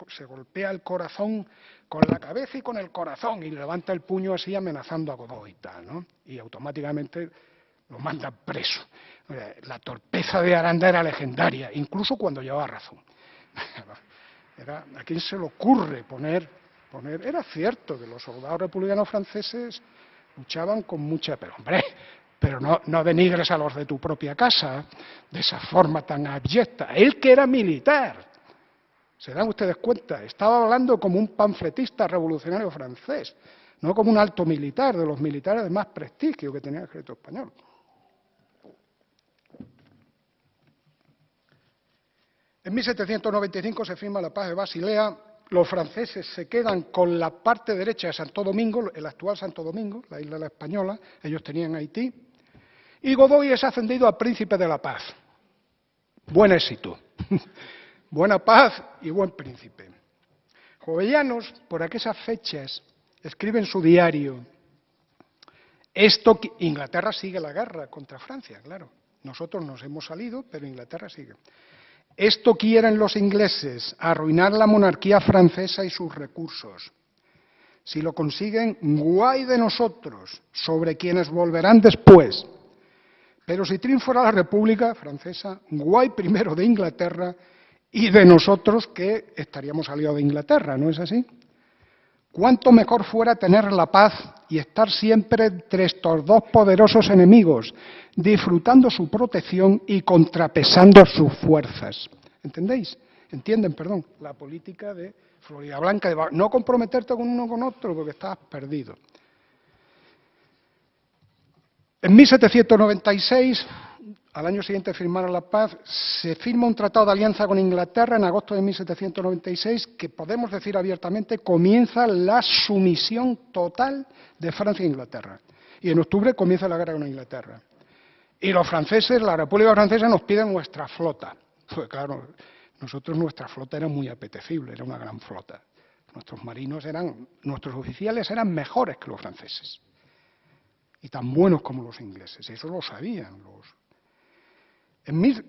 se golpea el corazón con la cabeza y con el corazón, y levanta el puño así amenazando a Godoy y tal, ¿no? Y automáticamente lo mandan preso. La torpeza de Aranda era legendaria, incluso cuando llevaba razón. ¿A quién se le ocurre poner? Era cierto que los soldados republicanos franceses luchaban con mucha... Pero no denigres a los de tu propia casa de esa forma tan abyecta. Él, que era militar, ¿se dan ustedes cuenta? Estaba hablando como un panfletista revolucionario francés, no como un alto militar, de los militares de más prestigio que tenía el ejército español. En 1795 se firma la paz de Basilea. Los franceses se quedan con la parte derecha de Santo Domingo, el actual Santo Domingo, la isla de la Española, ellos tenían Haití, y Godoy es ascendido a príncipe de la paz. Buen éxito. Buena paz y buen príncipe. Jovellanos, por aquellas fechas, escribe en su diario, Inglaterra sigue la guerra contra Francia, claro. Nosotros nos hemos salido, pero Inglaterra sigue. Esto quieren los ingleses, arruinar la monarquía francesa y sus recursos. Si lo consiguen, guay de nosotros, sobre quienes volverán después. Pero si triunfará la República Francesa, guay primero de Inglaterra y de nosotros que estaríamos aliados de Inglaterra, ¿no es así? Cuánto mejor fuera tener la paz y estar siempre entre estos dos poderosos enemigos, disfrutando su protección y contrapesando sus fuerzas. ¿Entendéis? ¿Entienden, perdón? La política de Floridablanca, de no comprometerte con uno o con otro porque estás perdido. En 1796, al año siguiente de firmar la paz, se firma un tratado de alianza con Inglaterra en agosto de 1796, que podemos decir abiertamente comienza la sumisión total de Francia e Inglaterra. Y en octubre comienza la guerra con Inglaterra. Y los franceses, la República Francesa, nos piden nuestra flota. Pues claro, Nosotros, nuestra flota era muy apetecible, era una gran flota. Nuestros oficiales eran mejores que los franceses y tan buenos como los ingleses, y eso lo sabían.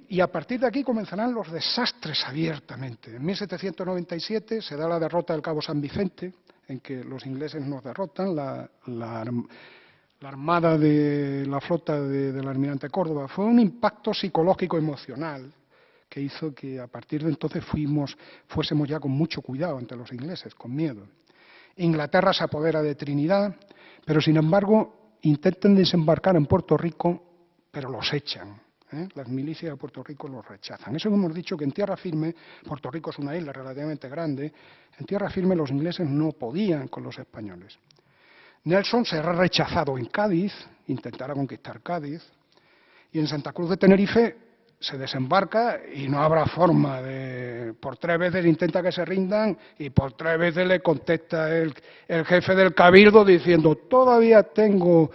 Y a partir de aquí comenzarán los desastres abiertamente. En 1797 se da la derrota del Cabo San Vicente, en que los ingleses nos derrotan, la armada de la flota del almirante Córdoba. Fue un impacto psicológico emocional que hizo que a partir de entonces fuésemos ya con mucho cuidado ante los ingleses, con miedo. Inglaterra se apodera de Trinidad, pero sin embargo intentan desembarcar en Puerto Rico, pero los echan. Las milicias de Puerto Rico los rechazan. Eso hemos dicho que en tierra firme, Puerto Rico es una isla relativamente grande, en tierra firme los ingleses no podían con los españoles. Nelson será rechazado en Cádiz, intentará conquistar Cádiz, y en Santa Cruz de Tenerife se desembarca y no habrá forma de... Por 3 veces intenta que se rindan y por 3 veces le contesta el jefe del cabildo diciendo todavía tengo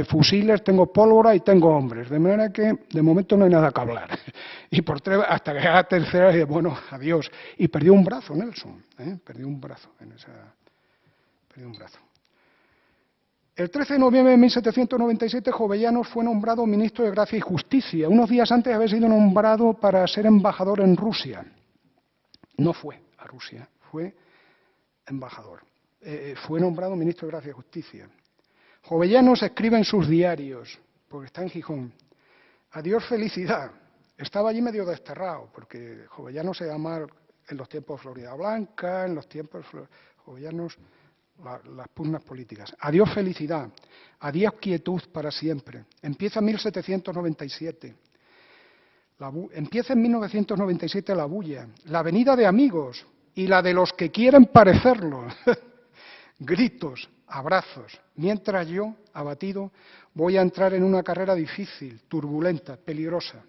fusiles, tengo pólvora y tengo hombres, de manera que de momento no hay nada que hablar. Y por 3, hasta que a la tercera, dice, bueno, adiós. Y perdió un brazo Nelson, perdió un brazo perdió un brazo. El 13 de noviembre de 1797, Jovellanos fue nombrado ministro de Gracia y Justicia, unos días antes de haber sido nombrado para ser embajador en Rusia. No fue a Rusia, fue embajador. Fue nombrado ministro de Gracia y Justicia. Jovellanos escribe en sus diarios, porque está en Gijón, adiós felicidad. Estaba allí medio desterrado, porque Jovellanos se llama en los tiempos Florida Blanca, en los tiempos Jovellanos, las pugnas políticas. Adiós felicidad, adiós quietud para siempre. Empieza 1797. Empieza en 1997 la bulla, la venida de amigos y la de los que quieren parecerlo. Gritos, abrazos, mientras yo, abatido, voy a entrar en una carrera difícil, turbulenta, peligrosa.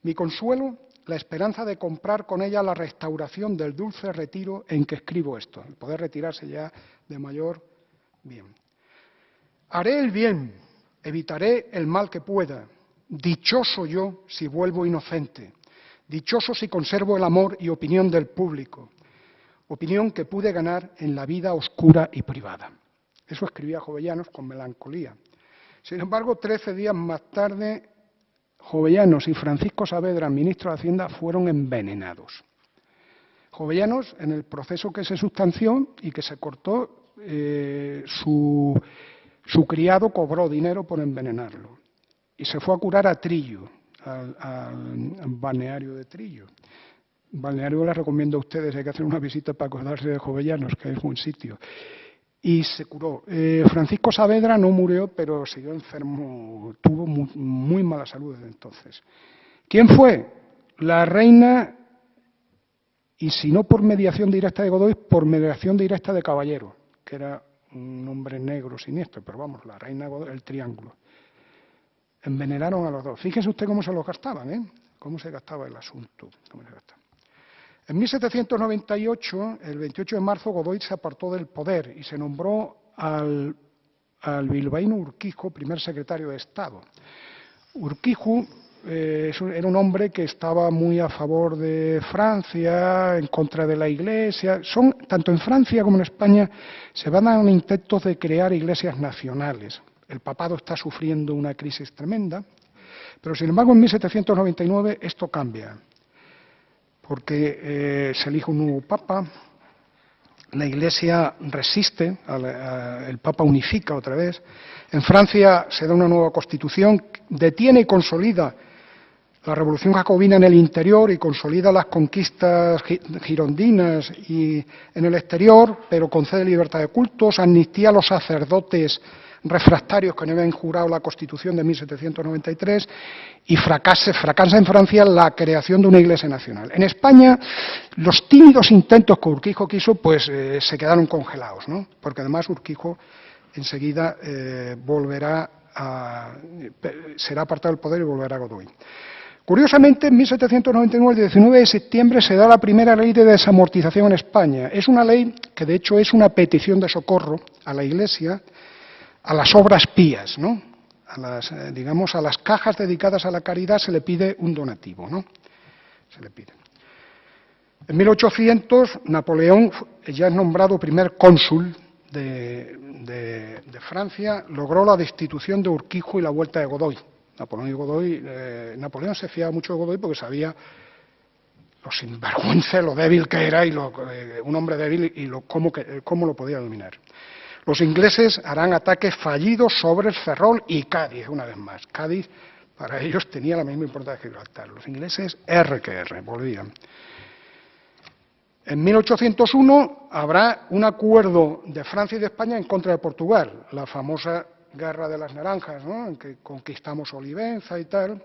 Mi consuelo, la esperanza de comprar con ella la restauración del dulce retiro en que escribo esto, el poder retirarse ya de mayor bien. Haré el bien, evitaré el mal que pueda. Dichoso yo si vuelvo inocente, dichoso si conservo el amor y opinión del público, opinión que pude ganar en la vida oscura y privada. Eso escribía Jovellanos con melancolía. Sin embargo, 13 días más tarde, Jovellanos y Francisco Saavedra, ministro de Hacienda, fueron envenenados. Jovellanos, en el proceso que se sustanció y que se cortó, su criado cobró dinero por envenenarlo y se fue a curar a Trillo, al balneario de Trillo. Balneario les recomiendo a ustedes, hay que hacer una visita para acordarse de Jovellanos, que es buen sitio. Y se curó. Francisco Saavedra no murió, pero siguió enfermo, tuvo muy mala salud desde entonces. ¿Quién fue? La reina, y si no por mediación directa de Godoy, por mediación directa de Caballero, que era un hombre negro siniestro, pero vamos, la reina Godoy, el triángulo. Envenenaron a los dos. Fíjense usted cómo se los gastaban, ¿eh? Cómo se gastaba el asunto, cómo se gastaba. En 1798, el 28 de marzo, Godoy se apartó del poder y se nombró al bilbaíno Urquijo primer secretario de Estado. Urquijo era un hombre que estaba muy a favor de Francia, en contra de la Iglesia. Tanto en Francia como en España se van dando intentos de crear iglesias nacionales. El papado está sufriendo una crisis tremenda, pero sin embargo en 1799 esto cambia, porque se elige un nuevo papa, la Iglesia resiste, el papa unifica otra vez, en Francia se da una nueva constitución, detiene y consolida la revolución jacobina en el interior y consolida las conquistas girondinas y en el exterior, pero concede libertad de cultos, amnistía a los sacerdotes refractarios que no habían jurado la Constitución de 1793 y fracasa en Francia la creación de una Iglesia nacional. En España, los tímidos intentos que Urquijo quiso, pues se quedaron congelados, ¿no? Porque además Urquijo enseguida será apartado del poder y volverá a Godoy. Curiosamente, en 1799, el 19 de septiembre, se da la primera ley de desamortización en España. Es una ley que, de hecho, es una petición de socorro a la Iglesia, a las obras pías, ¿no? A las cajas dedicadas a la caridad se le pide un donativo, ¿no? Se le pide. En 1800, Napoleón ya es nombrado primer cónsul de Francia, logró la destitución de Urquijo y la vuelta de Godoy. Napoleón se fiaba mucho de Godoy porque sabía lo sinvergüenza, lo débil que era, y un hombre débil, y cómo lo podía dominar. Los ingleses harán ataques fallidos sobre el Ferrol y Cádiz, una vez más. Cádiz, para ellos, tenía la misma importancia que Gibraltar. Los ingleses, R que R, volvían. En 1801 habrá un acuerdo de Francia y de España en contra de Portugal, la famosa Guerra de las Naranjas, ¿no?, en que conquistamos Olivenza y tal,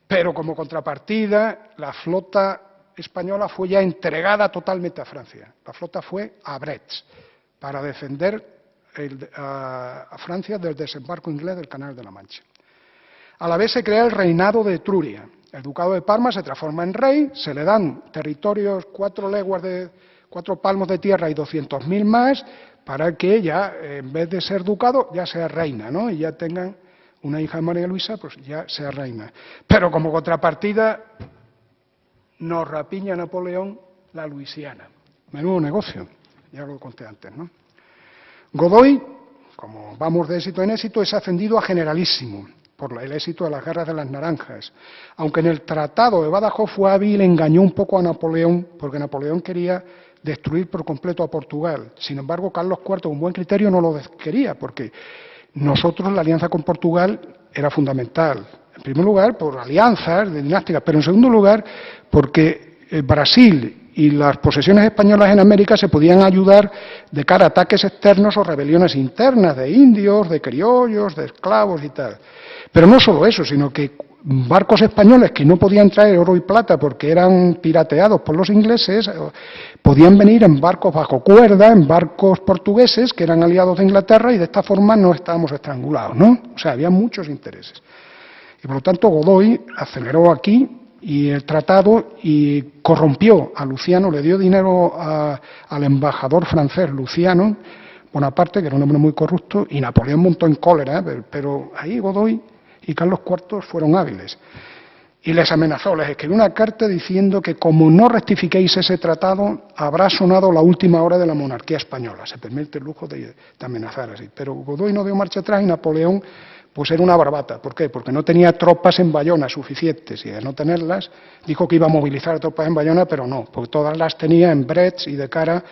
pero como contrapartida la flota española fue ya entregada totalmente a Francia. La flota fue a Brest para defender a Francia del desembarco inglés del Canal de la Mancha. A la vez se crea el reinado de Etruria. El ducado de Parma se transforma en rey, se le dan territorios, 4 palmos de tierra y 200.000 más, para que ya, en vez de ser ducado, ya sea reina, ¿no? Y ya tengan una hija de María Luisa, pues ya sea reina. Pero como contrapartida, nos rapiña Napoleón la Luisiana. Menudo negocio, ya lo conté antes, ¿no? Godoy, como vamos de éxito en éxito, es ascendido a generalísimo por el éxito de las guerras de las Naranjas. Aunque en el Tratado de Badajoz fue hábil, engañó un poco a Napoleón, porque Napoleón quería destruir por completo a Portugal. Sin embargo, Carlos IV, con buen criterio, no lo quería, porque nosotros la alianza con Portugal era fundamental. En primer lugar, por alianzas de dinásticas, pero en segundo lugar, porque Brasil y las posesiones españolas en América se podían ayudar de cara a ataques externos o rebeliones internas de indios, de criollos, de esclavos y tal. Pero no solo eso, sino que barcos españoles que no podían traer oro y plata porque eran pirateados por los ingleses, podían venir en barcos bajo cuerda, en barcos portugueses que eran aliados de Inglaterra, y de esta forma no estábamos estrangulados, ¿no? O sea, había muchos intereses. Y por lo tanto Godoy aceleró aquí y el tratado y corrompió a Luciano, le dio dinero al embajador francés Luciano Bonaparte, que era un hombre muy corrupto, y Napoleón montó en cólera, pero ahí Godoy y Carlos IV fueron hábiles. Y les amenazó, les escribió una carta diciendo que como no rectifiquéis ese tratado, habrá sonado la última hora de la monarquía española. Se permite el lujo de amenazar así. Pero Godoy no dio marcha atrás y Napoleón pues era una barbata. ¿Por qué? Porque no tenía tropas en Bayona suficientes, y de no tenerlas dijo que iba a movilizar tropas en Bayona, pero no, porque todas las tenía en Brest y de cara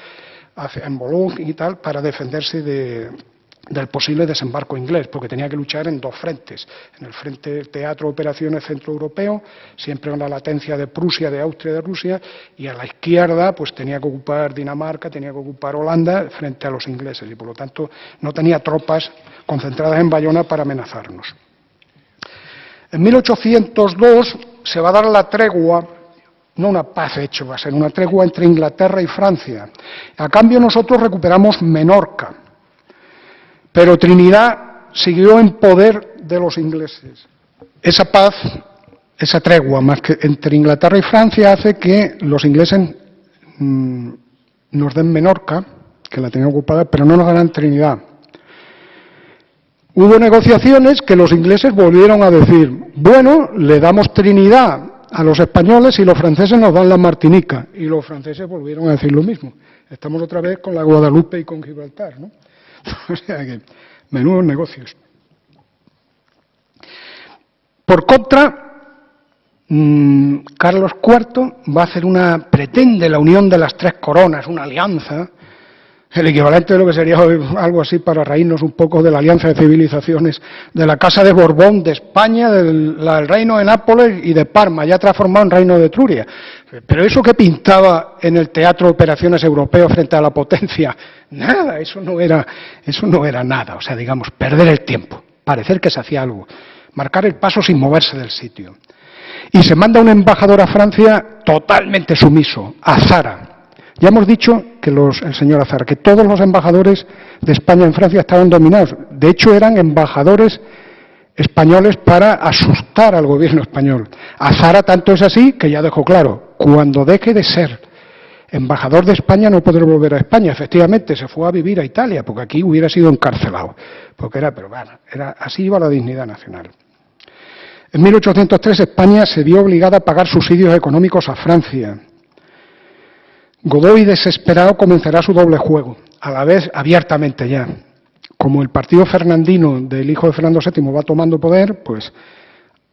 en Boulogne y tal, para defenderse del posible desembarco inglés, porque tenía que luchar en 2 frentes. En el frente Teatro de Operaciones Centroeuropeo, siempre con la latencia de Prusia, de Austria y de Rusia, y a la izquierda pues tenía que ocupar Dinamarca, tenía que ocupar Holanda frente a los ingleses, y por lo tanto no tenía tropas concentradas en Bayona para amenazarnos. En 1802 se va a dar la tregua, no una paz hecho, va a ser una tregua entre Inglaterra y Francia. A cambio nosotros recuperamos Menorca, pero Trinidad siguió en poder de los ingleses. Esa paz, esa tregua más que entre Inglaterra y Francia, hace que los ingleses nos den Menorca, que la tenían ocupada, pero no nos dan Trinidad. Hubo negociaciones que los ingleses volvieron a decir, bueno, le damos Trinidad a los españoles y los franceses nos dan la Martinica. Y los franceses volvieron a decir lo mismo. Estamos otra vez con la Guadalupe y con Gibraltar, ¿no? O sea que, menudos negocios. Por contra, Carlos IV va a hacer pretende la unión de las 3 coronas, una alianza, el equivalente de lo que sería algo así para reírnos un poco de la alianza de civilizaciones de la Casa de Borbón, de España, del reino de Nápoles y de Parma, ya transformado en reino de Etruria. Pero eso que pintaba en el teatro de operaciones europeo frente a la potencia, nada, eso no era nada. O sea, digamos, perder el tiempo, parecer que se hacía algo, marcar el paso sin moverse del sitio. Y se manda un embajador a Francia totalmente sumiso, Azara. Ya hemos dicho que el señor Azara, que todos los embajadores de España en Francia estaban dominados. De hecho, eran embajadores españoles para asustar al gobierno español. Azara tanto es así que ya dejó claro, cuando deje de ser embajador de España no podrá volver a España. Efectivamente, se fue a vivir a Italia, porque aquí hubiera sido encarcelado. Pero bueno, así iba la dignidad nacional. En 1803 España se vio obligada a pagar subsidios económicos a Francia. Godoy, desesperado, comenzará su doble juego, a la vez abiertamente ya. Como el partido fernandino del hijo de Fernando VII va tomando poder, pues,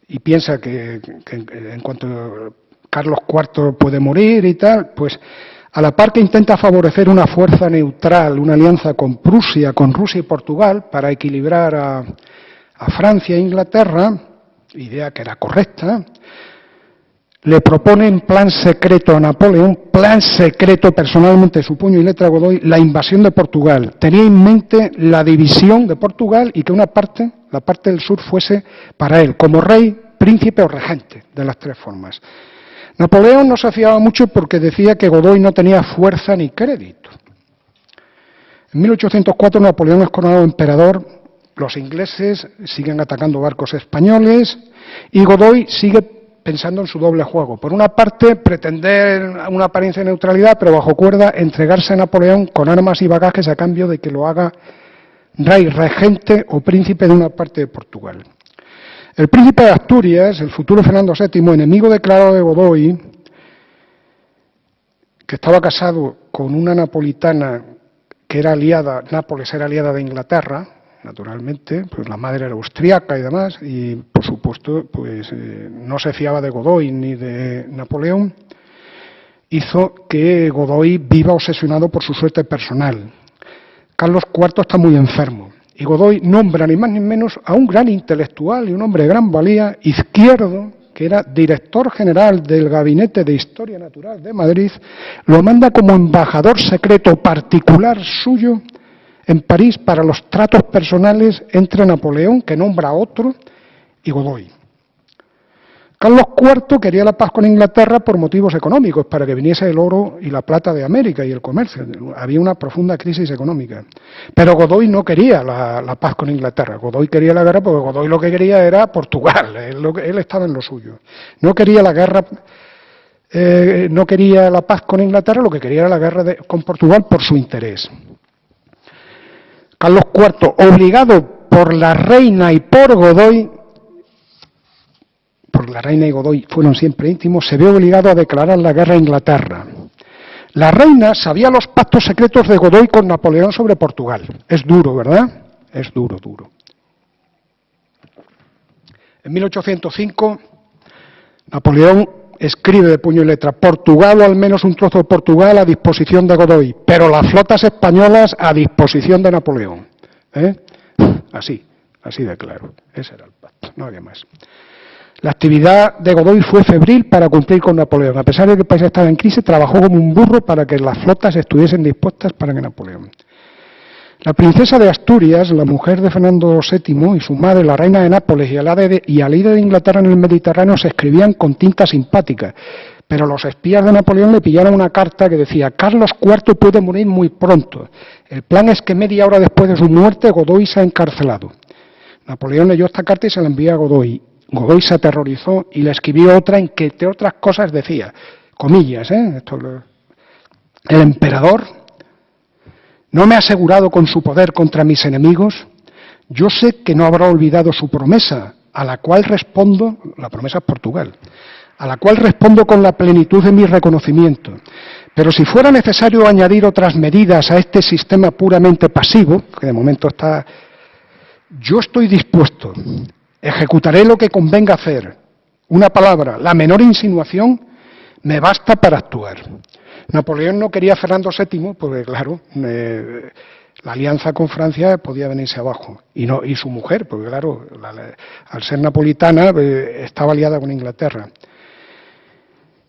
y piensa que en cuanto Carlos IV puede morir y tal, pues a la par que intenta favorecer una fuerza neutral, una alianza con Prusia, con Rusia y Portugal para equilibrar a Francia e Inglaterra, idea que era correcta, le propone en plan secreto a Napoleón, plan secreto personalmente, su puño y letra Godoy, la invasión de Portugal. Tenía en mente la división de Portugal y que una parte, la parte del sur, fuese para él, como rey, príncipe o regente, de las tres formas. Napoleón no se fiaba mucho porque decía que Godoy no tenía fuerza ni crédito. En 1804 Napoleón es coronado emperador, los ingleses siguen atacando barcos españoles y Godoy sigue pensando en su doble juego. Por una parte, pretender una apariencia de neutralidad, pero bajo cuerda, entregarse a Napoleón con armas y bagajes a cambio de que lo haga rey, regente o príncipe de una parte de Portugal. El príncipe de Asturias, el futuro Fernando VII, enemigo declarado de Godoy, que estaba casado con una napolitana que era aliada, Nápoles era aliada de Inglaterra, naturalmente, pues la madre era austriaca y demás, y por supuesto, pues no se fiaba de Godoy ni de Napoleón, hizo que Godoy viva obsesionado por su suerte personal. Carlos IV está muy enfermo, y Godoy nombra ni más ni menos a un gran intelectual y un hombre de gran valía, Izquierdo, que era director general del Gabinete de Historia Natural de Madrid, lo manda como embajador secreto particular suyo en París para los tratos personales entre Napoleón, que nombra a otro, y Godoy. Carlos IV quería la paz con Inglaterra por motivos económicos, para que viniese el oro y la plata de América y el comercio. Había una profunda crisis económica. Pero Godoy no quería la paz con Inglaterra. Godoy quería la guerra porque Godoy lo que quería era Portugal. Él estaba en lo suyo. No quería la guerra, no quería la paz con Inglaterra, lo que quería era la guerra con Portugal por su interés. Carlos IV, obligado por la reina y por Godoy, porque la reina y Godoy fueron siempre íntimos, se ve obligado a declarar la guerra a Inglaterra. La reina sabía los pactos secretos de Godoy con Napoleón sobre Portugal. Es duro, ¿verdad? Es duro, duro. En 1805, Napoleón escribe de puño y letra: Portugal, o al menos un trozo de Portugal, a disposición de Godoy, pero las flotas españolas a disposición de Napoleón. Así de claro. Ese era el pacto, no había más. La actividad de Godoy fue febril para cumplir con Napoleón. A pesar de que el país estaba en crisis, trabajó como un burro para que las flotas estuviesen dispuestas para que Napoleón. La princesa de Asturias, la mujer de Fernando VII, y su madre, la reina de Nápoles, y al líder de Inglaterra en el Mediterráneo se escribían con tinta simpática, pero los espías de Napoleón le pillaron una carta que decía: Carlos IV puede morir muy pronto. El plan es que media hora después de su muerte Godoy se ha encarcelado. Napoleón leyó esta carta y se la envió a Godoy. Godoy se aterrorizó y le escribió otra en que, entre otras cosas, decía, comillas, el emperador no me ha asegurado con su poder contra mis enemigos. Yo sé que no habrá olvidado su promesa, a la cual respondo, la promesa es Portugal, a la cual respondo con la plenitud de mi reconocimiento. Pero si fuera necesario añadir otras medidas a este sistema puramente pasivo, que de momento está, yo estoy dispuesto. Ejecutaré lo que convenga hacer. Una palabra, la menor insinuación, me basta para actuar. Napoleón no quería a Fernando VII porque, claro, la alianza con Francia podía venirse abajo. Y su mujer, porque, claro, al ser napolitana, estaba aliada con Inglaterra.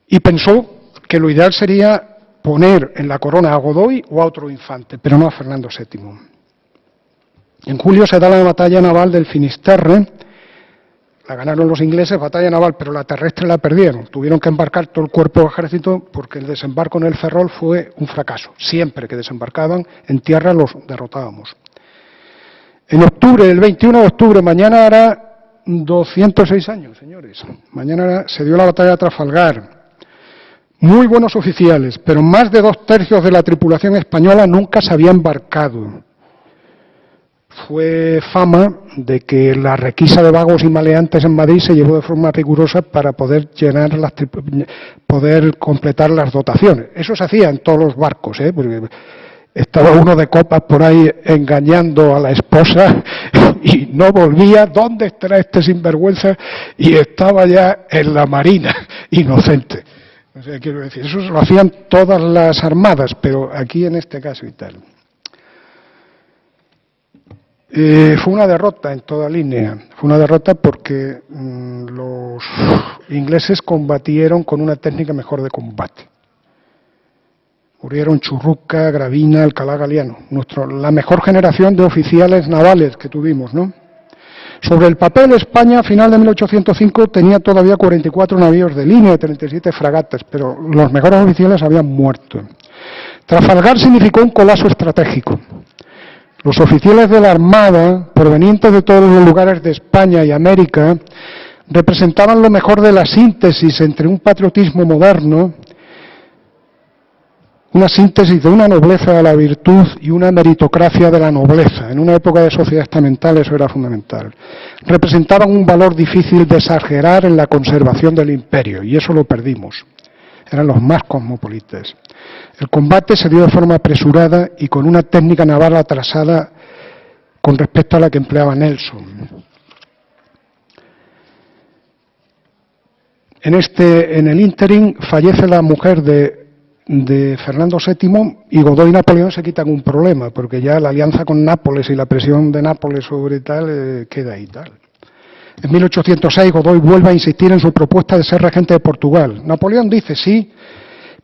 Y pensó que lo ideal sería poner en la corona a Godoy o a otro infante, pero no a Fernando VII. En julio se da la batalla naval del Finisterre. La ganaron los ingleses, batalla naval, pero la terrestre la perdieron. Tuvieron que embarcar todo el cuerpo de ejército porque el desembarco en el Ferrol fue un fracaso. Siempre que desembarcaban en tierra los derrotábamos. En octubre, el 21 de octubre, mañana hará 206 años, señores. Mañana se dio la batalla de Trafalgar. Muy buenos oficiales, pero más de 2/3 de la tripulación española nunca se había embarcado. fue fama de que la requisa de vagos y maleantes en Madrid se llevó de forma rigurosa para poder poder completar las dotaciones. Eso se hacía en todos los barcos, porque estaba uno de copas por ahí engañando a la esposa y no volvía. ¿Dónde estará este sinvergüenza? Y estaba ya en la marina, inocente. O sea, quiero decir, eso lo hacían todas las armadas, pero aquí en este caso y tal. Fue una derrota en toda línea. Fue una derrota porque los ingleses combatieron con una técnica mejor de combate. Murieron Churruca, Gravina, Alcalá Galiano, la mejor generación de oficiales navales que tuvimos, ¿no? Sobre el papel, España, a final de 1805, tenía todavía 44 navíos de línea y 37 fragatas, pero los mejores oficiales habían muerto. Trafalgar significó un colapso estratégico. Los oficiales de la Armada, provenientes de todos los lugares de España y América, representaban lo mejor de la síntesis entre un patriotismo moderno, una síntesis de una nobleza de la virtud y una meritocracia de la nobleza. En una época de sociedad estamental eso era fundamental. Representaban un valor difícil de exagerar en la conservación del imperio, y eso lo perdimos. Eran los más cosmopolitas. El combate se dio de forma apresurada y con una técnica naval atrasada con respecto a la que empleaba Nelson. En el ínterin fallece la mujer de Fernando VII y Godoy y Napoleón se quitan un problema, porque ya la alianza con Nápoles y la presión de Nápoles sobre tal queda ahí tal. En 1806 Godoy vuelve a insistir en su propuesta de ser regente de Portugal. Napoleón dice sí,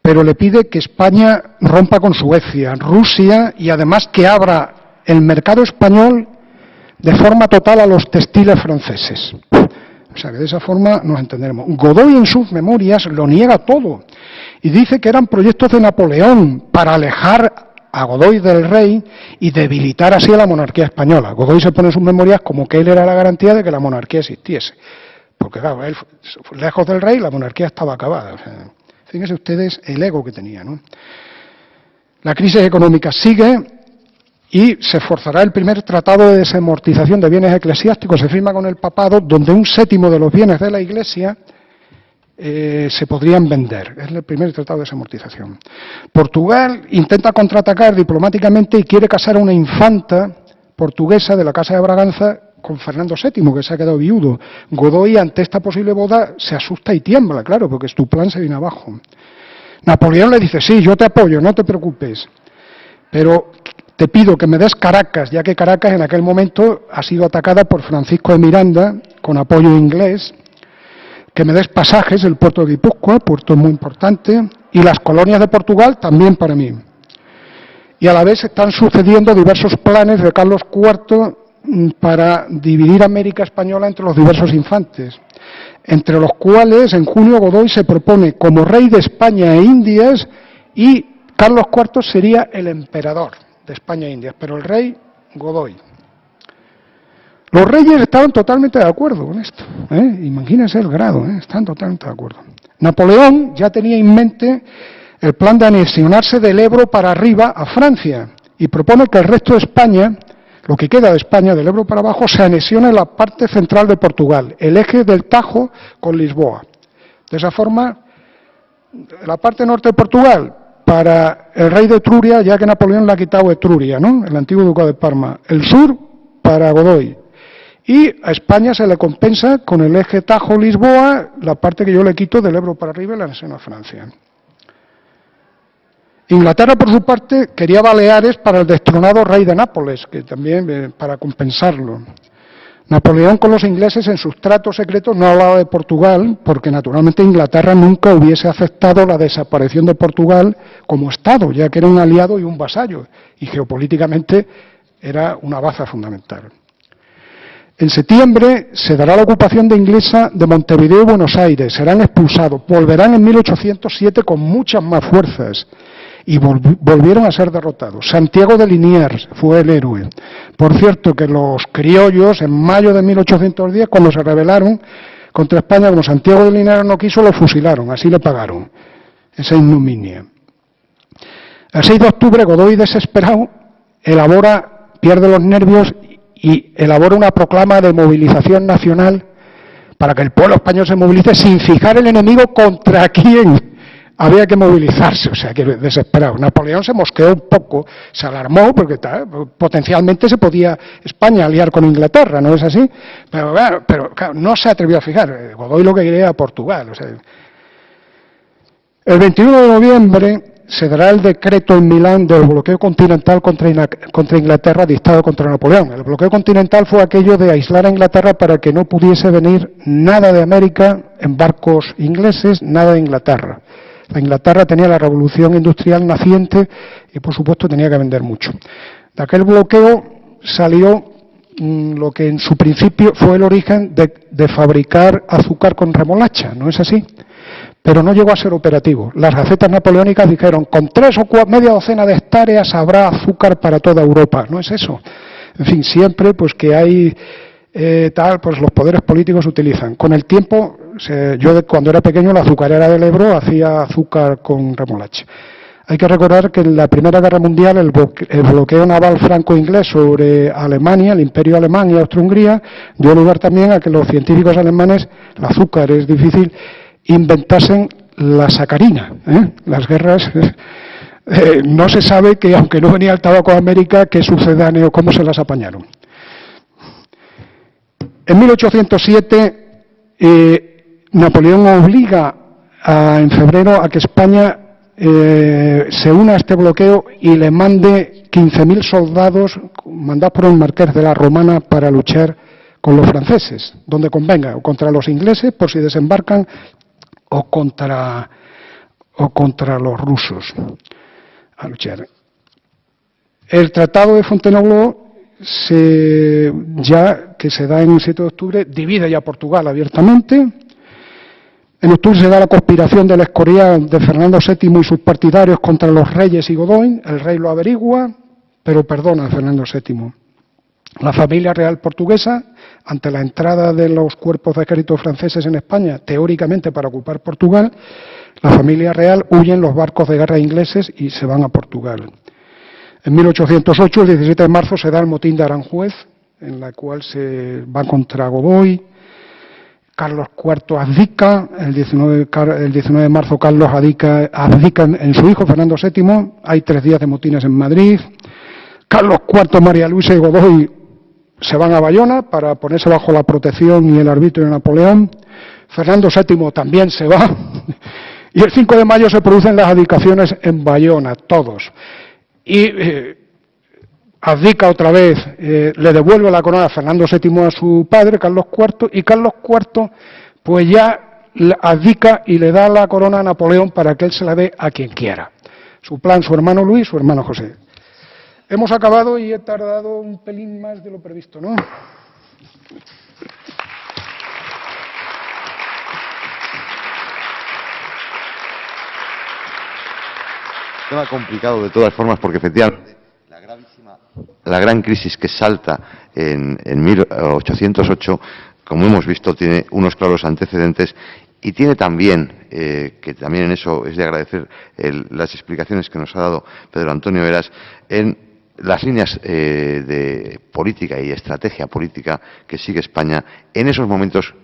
pero le pide que España rompa con Suecia, Rusia y además que abra el mercado español de forma total a los textiles franceses. O sea que de esa forma nos entenderemos. Godoy en sus memorias lo niega todo y dice que eran proyectos de Napoleón para alejar a Godoy del rey y debilitar así a la monarquía española. Godoy se pone en sus memorias como que él era la garantía de que la monarquía existiese. Porque claro, él lejos del rey la monarquía estaba acabada. O sea, fíjense ustedes el ego que tenía, ¿no? La crisis económica sigue y se forzará el primer tratado de desamortización de bienes eclesiásticos. Se firma con el papado, donde 1/7 de los bienes de la Iglesia se podrían vender. Es el primer tratado de desamortización. Portugal intenta contraatacar diplomáticamente y quiere casar a una infanta portuguesa de la Casa de Braganza con Fernando VII, que se ha quedado viudo. Godoy, ante esta posible boda, se asusta y tiembla, claro, porque tu plan se viene abajo. Napoleón le dice, sí, yo te apoyo, no te preocupes, pero te pido que me des Caracas, ya que Caracas en aquel momento ha sido atacada por Francisco de Miranda, con apoyo inglés, que me des pasajes, el puerto de Guipúzcoa, puerto muy importante, y las colonias de Portugal también para mí. Y a la vez están sucediendo diversos planes de Carlos IV para dividir América Española entre los diversos infantes, entre los cuales en junio Godoy se propone como rey de España e Indias y Carlos IV sería el emperador de España e Indias, pero el rey Godoy. Los reyes estaban totalmente de acuerdo con esto, imagínense el grado, están totalmente de acuerdo. Napoleón ya tenía en mente el plan de anexionarse del Ebro para arriba a Francia y propone que el resto de España, lo que queda de España del Ebro para abajo, se anexione en la parte central de Portugal, el eje del Tajo con Lisboa. De esa forma, la parte norte de Portugal para el rey de Etruria, ya que Napoleón le ha quitado Etruria, ¿no?, el antiguo ducado de Parma. El sur para Godoy. Y a España se le compensa con el eje Tajo-Lisboa, la parte que yo le quito del Ebro para arriba y la anexión a Francia. Inglaterra, por su parte, quería Baleares para el destronado rey de Nápoles, que también para compensarlo. Napoleón con los ingleses en sus tratos secretos no hablaba de Portugal, porque naturalmente Inglaterra nunca hubiese aceptado la desaparición de Portugal como Estado, ya que era un aliado y un vasallo, y geopolíticamente era una baza fundamental. En septiembre se dará la ocupación de inglesa de Montevideo y Buenos Aires, serán expulsados, volverán en 1807 con muchas más fuerzas y volvieron a ser derrotados. Santiago de Liniers fue el héroe. Por cierto, que los criollos en mayo de 1810, cuando se rebelaron contra España, como Santiago de Liniers no quiso, lo fusilaron, así le pagaron esa ignominia. El 6 de octubre, Godoy, desesperado, pierde los nervios y elabora una proclama de movilización nacional para que el pueblo español se movilice sin fijar el enemigo contra quién había que movilizarse, o sea, que desesperado. Napoleón se mosqueó un poco, se alarmó, porque potencialmente se podía España aliar con Inglaterra, ¿no es así? Pero claro, no se atrevió a fijar. Godoy lo que quería era Portugal. O sea. El 21 de noviembre se dará el decreto en Milán del bloqueo continental contra Inglaterra dictado contra Napoleón. El bloqueo continental fue aquello de aislar a Inglaterra para que no pudiese venir nada de América en barcos ingleses, nada de Inglaterra. La Inglaterra tenía la revolución industrial naciente y, por supuesto, tenía que vender mucho. De aquel bloqueo salió lo que en su principio fue el origen de fabricar azúcar con remolacha, ¿no es así? Pero no llegó a ser operativo. Las gacetas napoleónicas dijeron, con 3 o media docena de hectáreas habrá azúcar para toda Europa. ¿No es eso? En fin, siempre pues que hay pues los poderes políticos utilizan. Con el tiempo, yo cuando era pequeño, la azucarera del Ebro hacía azúcar con remolacha. Hay que recordar que en la Primera Guerra Mundial el bloqueo naval franco-inglés sobre Alemania, el Imperio Alemán y Austria-Hungría, dio lugar también a que los científicos alemanes, el azúcar es difícil, inventasen la sacarina. Las guerras, no se sabe que, aunque no venía el tabaco a América, qué sucedáneo, cómo se las apañaron. En 1807, Napoleón obliga en febrero a que España se una a este bloqueo y le mande 15.000 soldados mandados por el Marqués de la Romana para luchar con los franceses, donde convenga, o contra los ingleses por si desembarcan, o contra los rusos a luchar. El Tratado de Fontainebleau, ya que se da en el 7 de octubre, divide ya Portugal abiertamente. En octubre se da la conspiración del Escorial de Fernando VII y sus partidarios contra los reyes y Godoy. El rey lo averigua, pero perdona a Fernando VII. La familia real portuguesa, ante la entrada de los cuerpos de ejército franceses en España, teóricamente para ocupar Portugal, la familia real huye en los barcos de guerra ingleses y se van a Portugal. En 1808, el 17 de marzo, se da el motín de Aranjuez, en la cual se va contra Godoy. Carlos IV abdica, el 19 de marzo Carlos abdica en su hijo, Fernando VII, hay 3 días de motines en Madrid. Carlos IV, María Luisa y Godoy se van a Bayona para ponerse bajo la protección y el arbitrio de Napoleón. Fernando VII también se va. Y el 5 de mayo se producen las abdicaciones en Bayona, todos. Y abdica otra vez, le devuelve la corona a Fernando VII a su padre, Carlos IV, y Carlos IV pues ya abdica y le da la corona a Napoleón para que él se la dé a quien quiera. Su plan, su hermano Luis, su hermano José. Hemos acabado y he tardado un pelín más de lo previsto, ¿no? Tema complicado de todas formas porque efectivamente la gran crisis que salta en 1808, como hemos visto, tiene unos claros antecedentes y tiene también, que también en eso es de agradecer las explicaciones que nos ha dado Pedro Antonio Heras, en las líneas de política y estrategia política que sigue España en esos momentos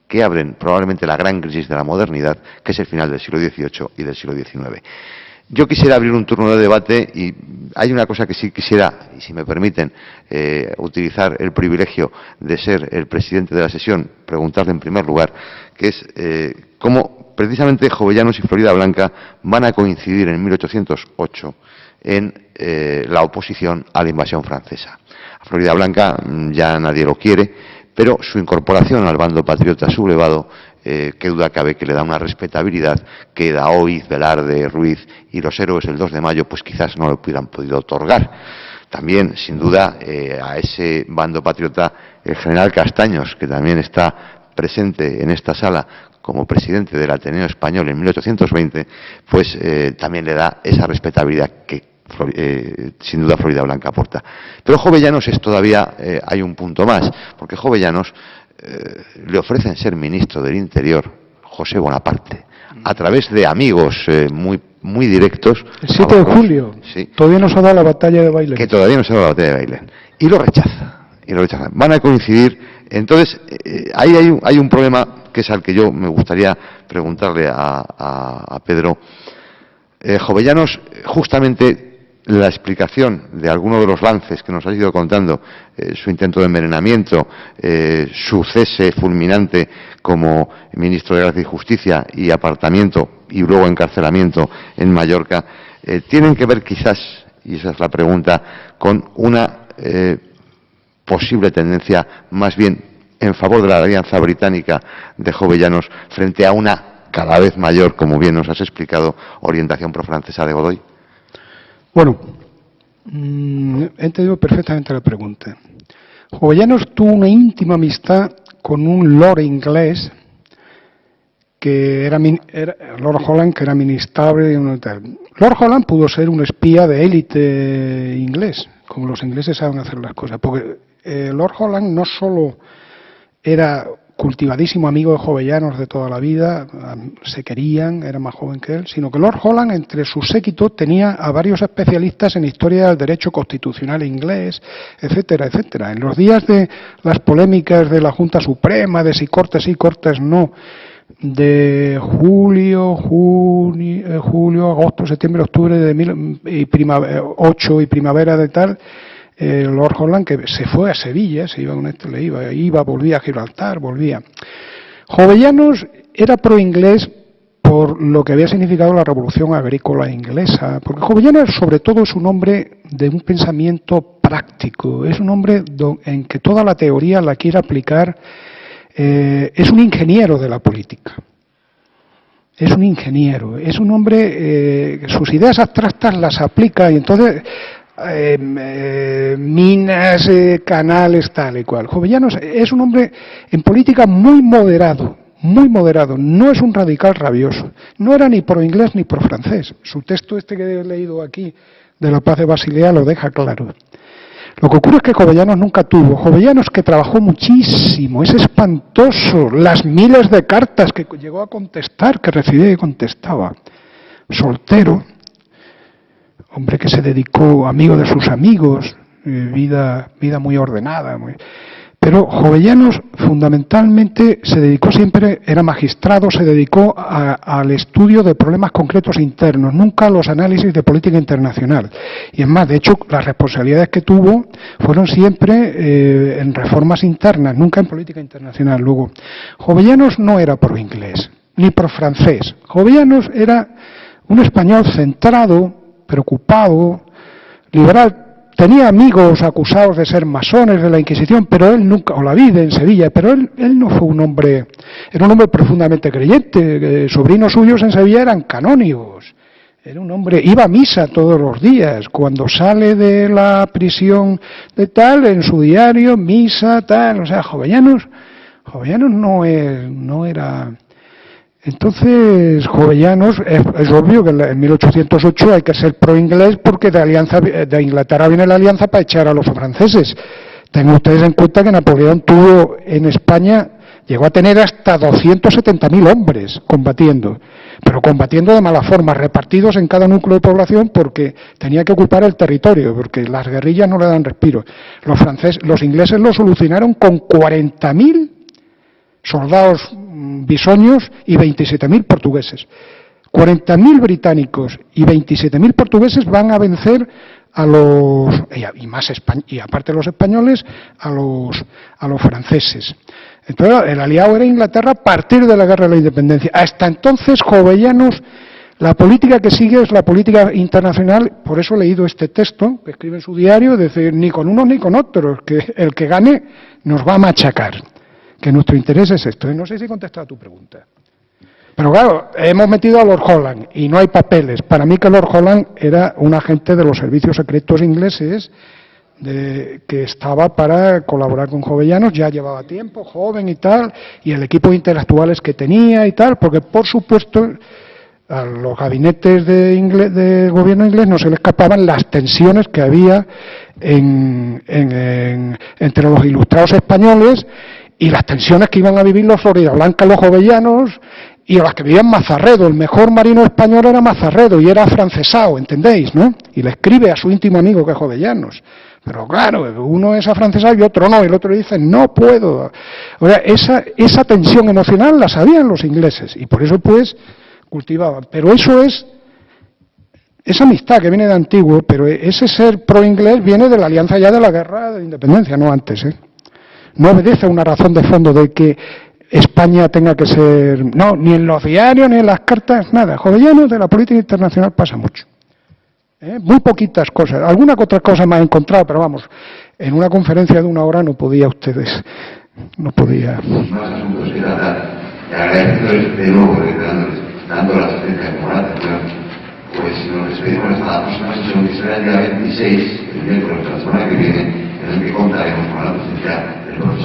que abren probablemente la gran crisis de la modernidad, que es el final del siglo XVIII y del siglo XIX. Yo quisiera abrir un turno de debate y hay una cosa que sí quisiera, y si me permiten, utilizar el privilegio de ser el presidente de la sesión, preguntarle en primer lugar, que es cómo precisamente Jovellanos y Floridablanca van a coincidir en 1808 en la oposición a la invasión francesa. A Floridablanca ya nadie lo quiere, pero su incorporación al bando patriota sublevado, qué duda cabe que le da una respetabilidad que Daoiz, Velarde, Ruiz y los héroes del 2 de mayo pues quizás no lo hubieran podido otorgar. También, sin duda, a ese bando patriota, el general Castaños, que también está presente en esta sala como presidente del Ateneo Español en 1820, pues también le da esa respetabilidad que sin duda Floridablanca aporta. Pero Jovellanos es todavía, hay un punto más, porque Jovellanos le ofrecen ser ministro del Interior José Bonaparte, a través de amigos muy directos. El 7 de julio, sí, todavía no se ha dado la batalla de Bailén. Que todavía no se ha dado la batalla de Bailén. Y lo rechaza. y lo rechazan. Van a coincidir. Entonces, ahí hay un problema que es al que yo me gustaría preguntarle a Pedro. Jovellanos, justamente la explicación de alguno de los lances que nos ha ido contando, su intento de envenenamiento, su cese fulminante como ministro de Gracia y Justicia y apartamiento y luego encarcelamiento en Mallorca, tienen que ver quizás, y esa es la pregunta, con una posible tendencia más bien en favor de la alianza británica de Jovellanos frente a una cada vez mayor, como bien nos has explicado, orientación profrancesa de Godoy. Bueno, he entendido perfectamente la pregunta. Jovellanos tuvo una íntima amistad con un lord inglés que era Lord Holland, que era ministrable. Lord Holland pudo ser un espía de élite inglés, como los ingleses saben hacer las cosas, porque Lord Holland no solo era cultivadísimo amigo de Jovellanos de toda la vida, se querían, era más joven que él, sino que Lord Holland, entre sus séquitos, tenía a varios especialistas en historia del derecho constitucional inglés, etcétera, etcétera. En los días de las polémicas de la Junta Suprema, de si cortes sí, cortes no, de julio, agosto, septiembre, octubre y primavera de tal, Lord Holland, que se fue a Sevilla, se iba con esto, volvía a Gibraltar, volvía. Jovellanos era pro-inglés por lo que había significado la revolución agrícola inglesa, porque Jovellanos sobre todo es un hombre de un pensamiento práctico, es un hombre en que toda la teoría la quiere aplicar, es un ingeniero de la política. Es un ingeniero, es un hombre que sus ideas abstractas las aplica y entonces minas, canales, tal y cual. Jovellanos es un hombre en política muy moderado, no es un radical rabioso, no era ni pro inglés ni pro francés. Su texto este que he leído aquí de la Paz de Basilea lo deja claro. Lo que ocurre es que Jovellanos nunca tuvo. Jovellanos, que trabajó muchísimo, es espantoso, las miles de cartas que llegó a contestar, que recibía y contestaba. Soltero, hombre que se dedicó, amigo de sus amigos, vida muy ordenada. Pero Jovellanos fundamentalmente se dedicó siempre, era magistrado, se dedicó al estudio de problemas concretos internos, nunca a los análisis de política internacional. Y es más, de hecho, las responsabilidades que tuvo fueron siempre en reformas internas, nunca en política internacional. Luego, Jovellanos no era pro inglés, ni pro francés. Jovellanos era un español centrado, preocupado, liberal. Tenía amigos acusados de ser masones de la Inquisición, pero él nunca, o la vida en Sevilla, pero él no fue un hombre, era un hombre profundamente creyente, sobrinos suyos en Sevilla eran canónigos, era un hombre, iba a misa todos los días, cuando sale de la prisión de tal, en su diario, misa, tal, o sea, Jovellanos no era. Entonces, Jovellanos, es obvio que en 1808 hay que ser pro-inglés porque de Inglaterra viene la alianza para echar a los franceses. Tengan ustedes en cuenta que Napoleón tuvo en España, llegó a tener hasta 270.000 hombres combatiendo, pero combatiendo de mala forma, repartidos en cada núcleo de población porque tenía que ocupar el territorio, porque las guerrillas no le dan respiro. Los ingleses lo solucionaron con 40.000 soldados bisoños y 27.000 portugueses. 40.000 británicos y 27.000 portugueses van a vencer a los, y aparte de los españoles, a los franceses. Entonces, el aliado era Inglaterra a partir de la Guerra de la Independencia. Hasta entonces, Jovellanos, la política que sigue es la política internacional, por eso he leído este texto que escribe en su diario, decir, ni con unos ni con otros, que el que gane nos va a machacar. Que nuestro interés es esto. No sé si he contestado a tu pregunta. Pero claro, hemos metido a Lord Holland y no hay papeles. Para mí que Lord Holland era un agente de los servicios secretos ingleses que estaba para colaborar con Jovellanos, ya llevaba tiempo, joven y tal, y el equipo de intelectuales que tenía y tal, porque por supuesto a los gabinetes de gobierno inglés no se le escapaban las tensiones que había entre los ilustrados españoles y las tensiones que iban a vivir los Floridablanca, los Jovellanos, y las que vivían Mazarredo. El mejor marino español era Mazarredo y era afrancesado, ¿entendéis, no? Y le escribe a su íntimo amigo que es Jovellanos. Pero claro, uno es afrancesado y otro no, y el otro dice, no puedo. O sea, esa tensión emocional la sabían los ingleses, y por eso pues cultivaban. Pero eso es esa amistad que viene de antiguo, pero ese ser pro-inglés viene de la alianza ya de la guerra de independencia, no antes, ¿eh? No obedece a una razón de fondo de que España tenga que ser... No, ni en los diarios, ni en las cartas, nada. Jovellanos de la política internacional pasa mucho. Muy poquitas cosas. Alguna que otra cosa me ha encontrado, pero vamos, en una conferencia de 1 hora no podía ustedes... No podía... Más asuntos que tratar. Y agradeciéndoles de nuevo, dando la asistencia como la atención, pues nos despedimos hasta la próxima sesión, que será el día 26, el miércoles de la semana que viene, en el que contaremos con la presencia del profesor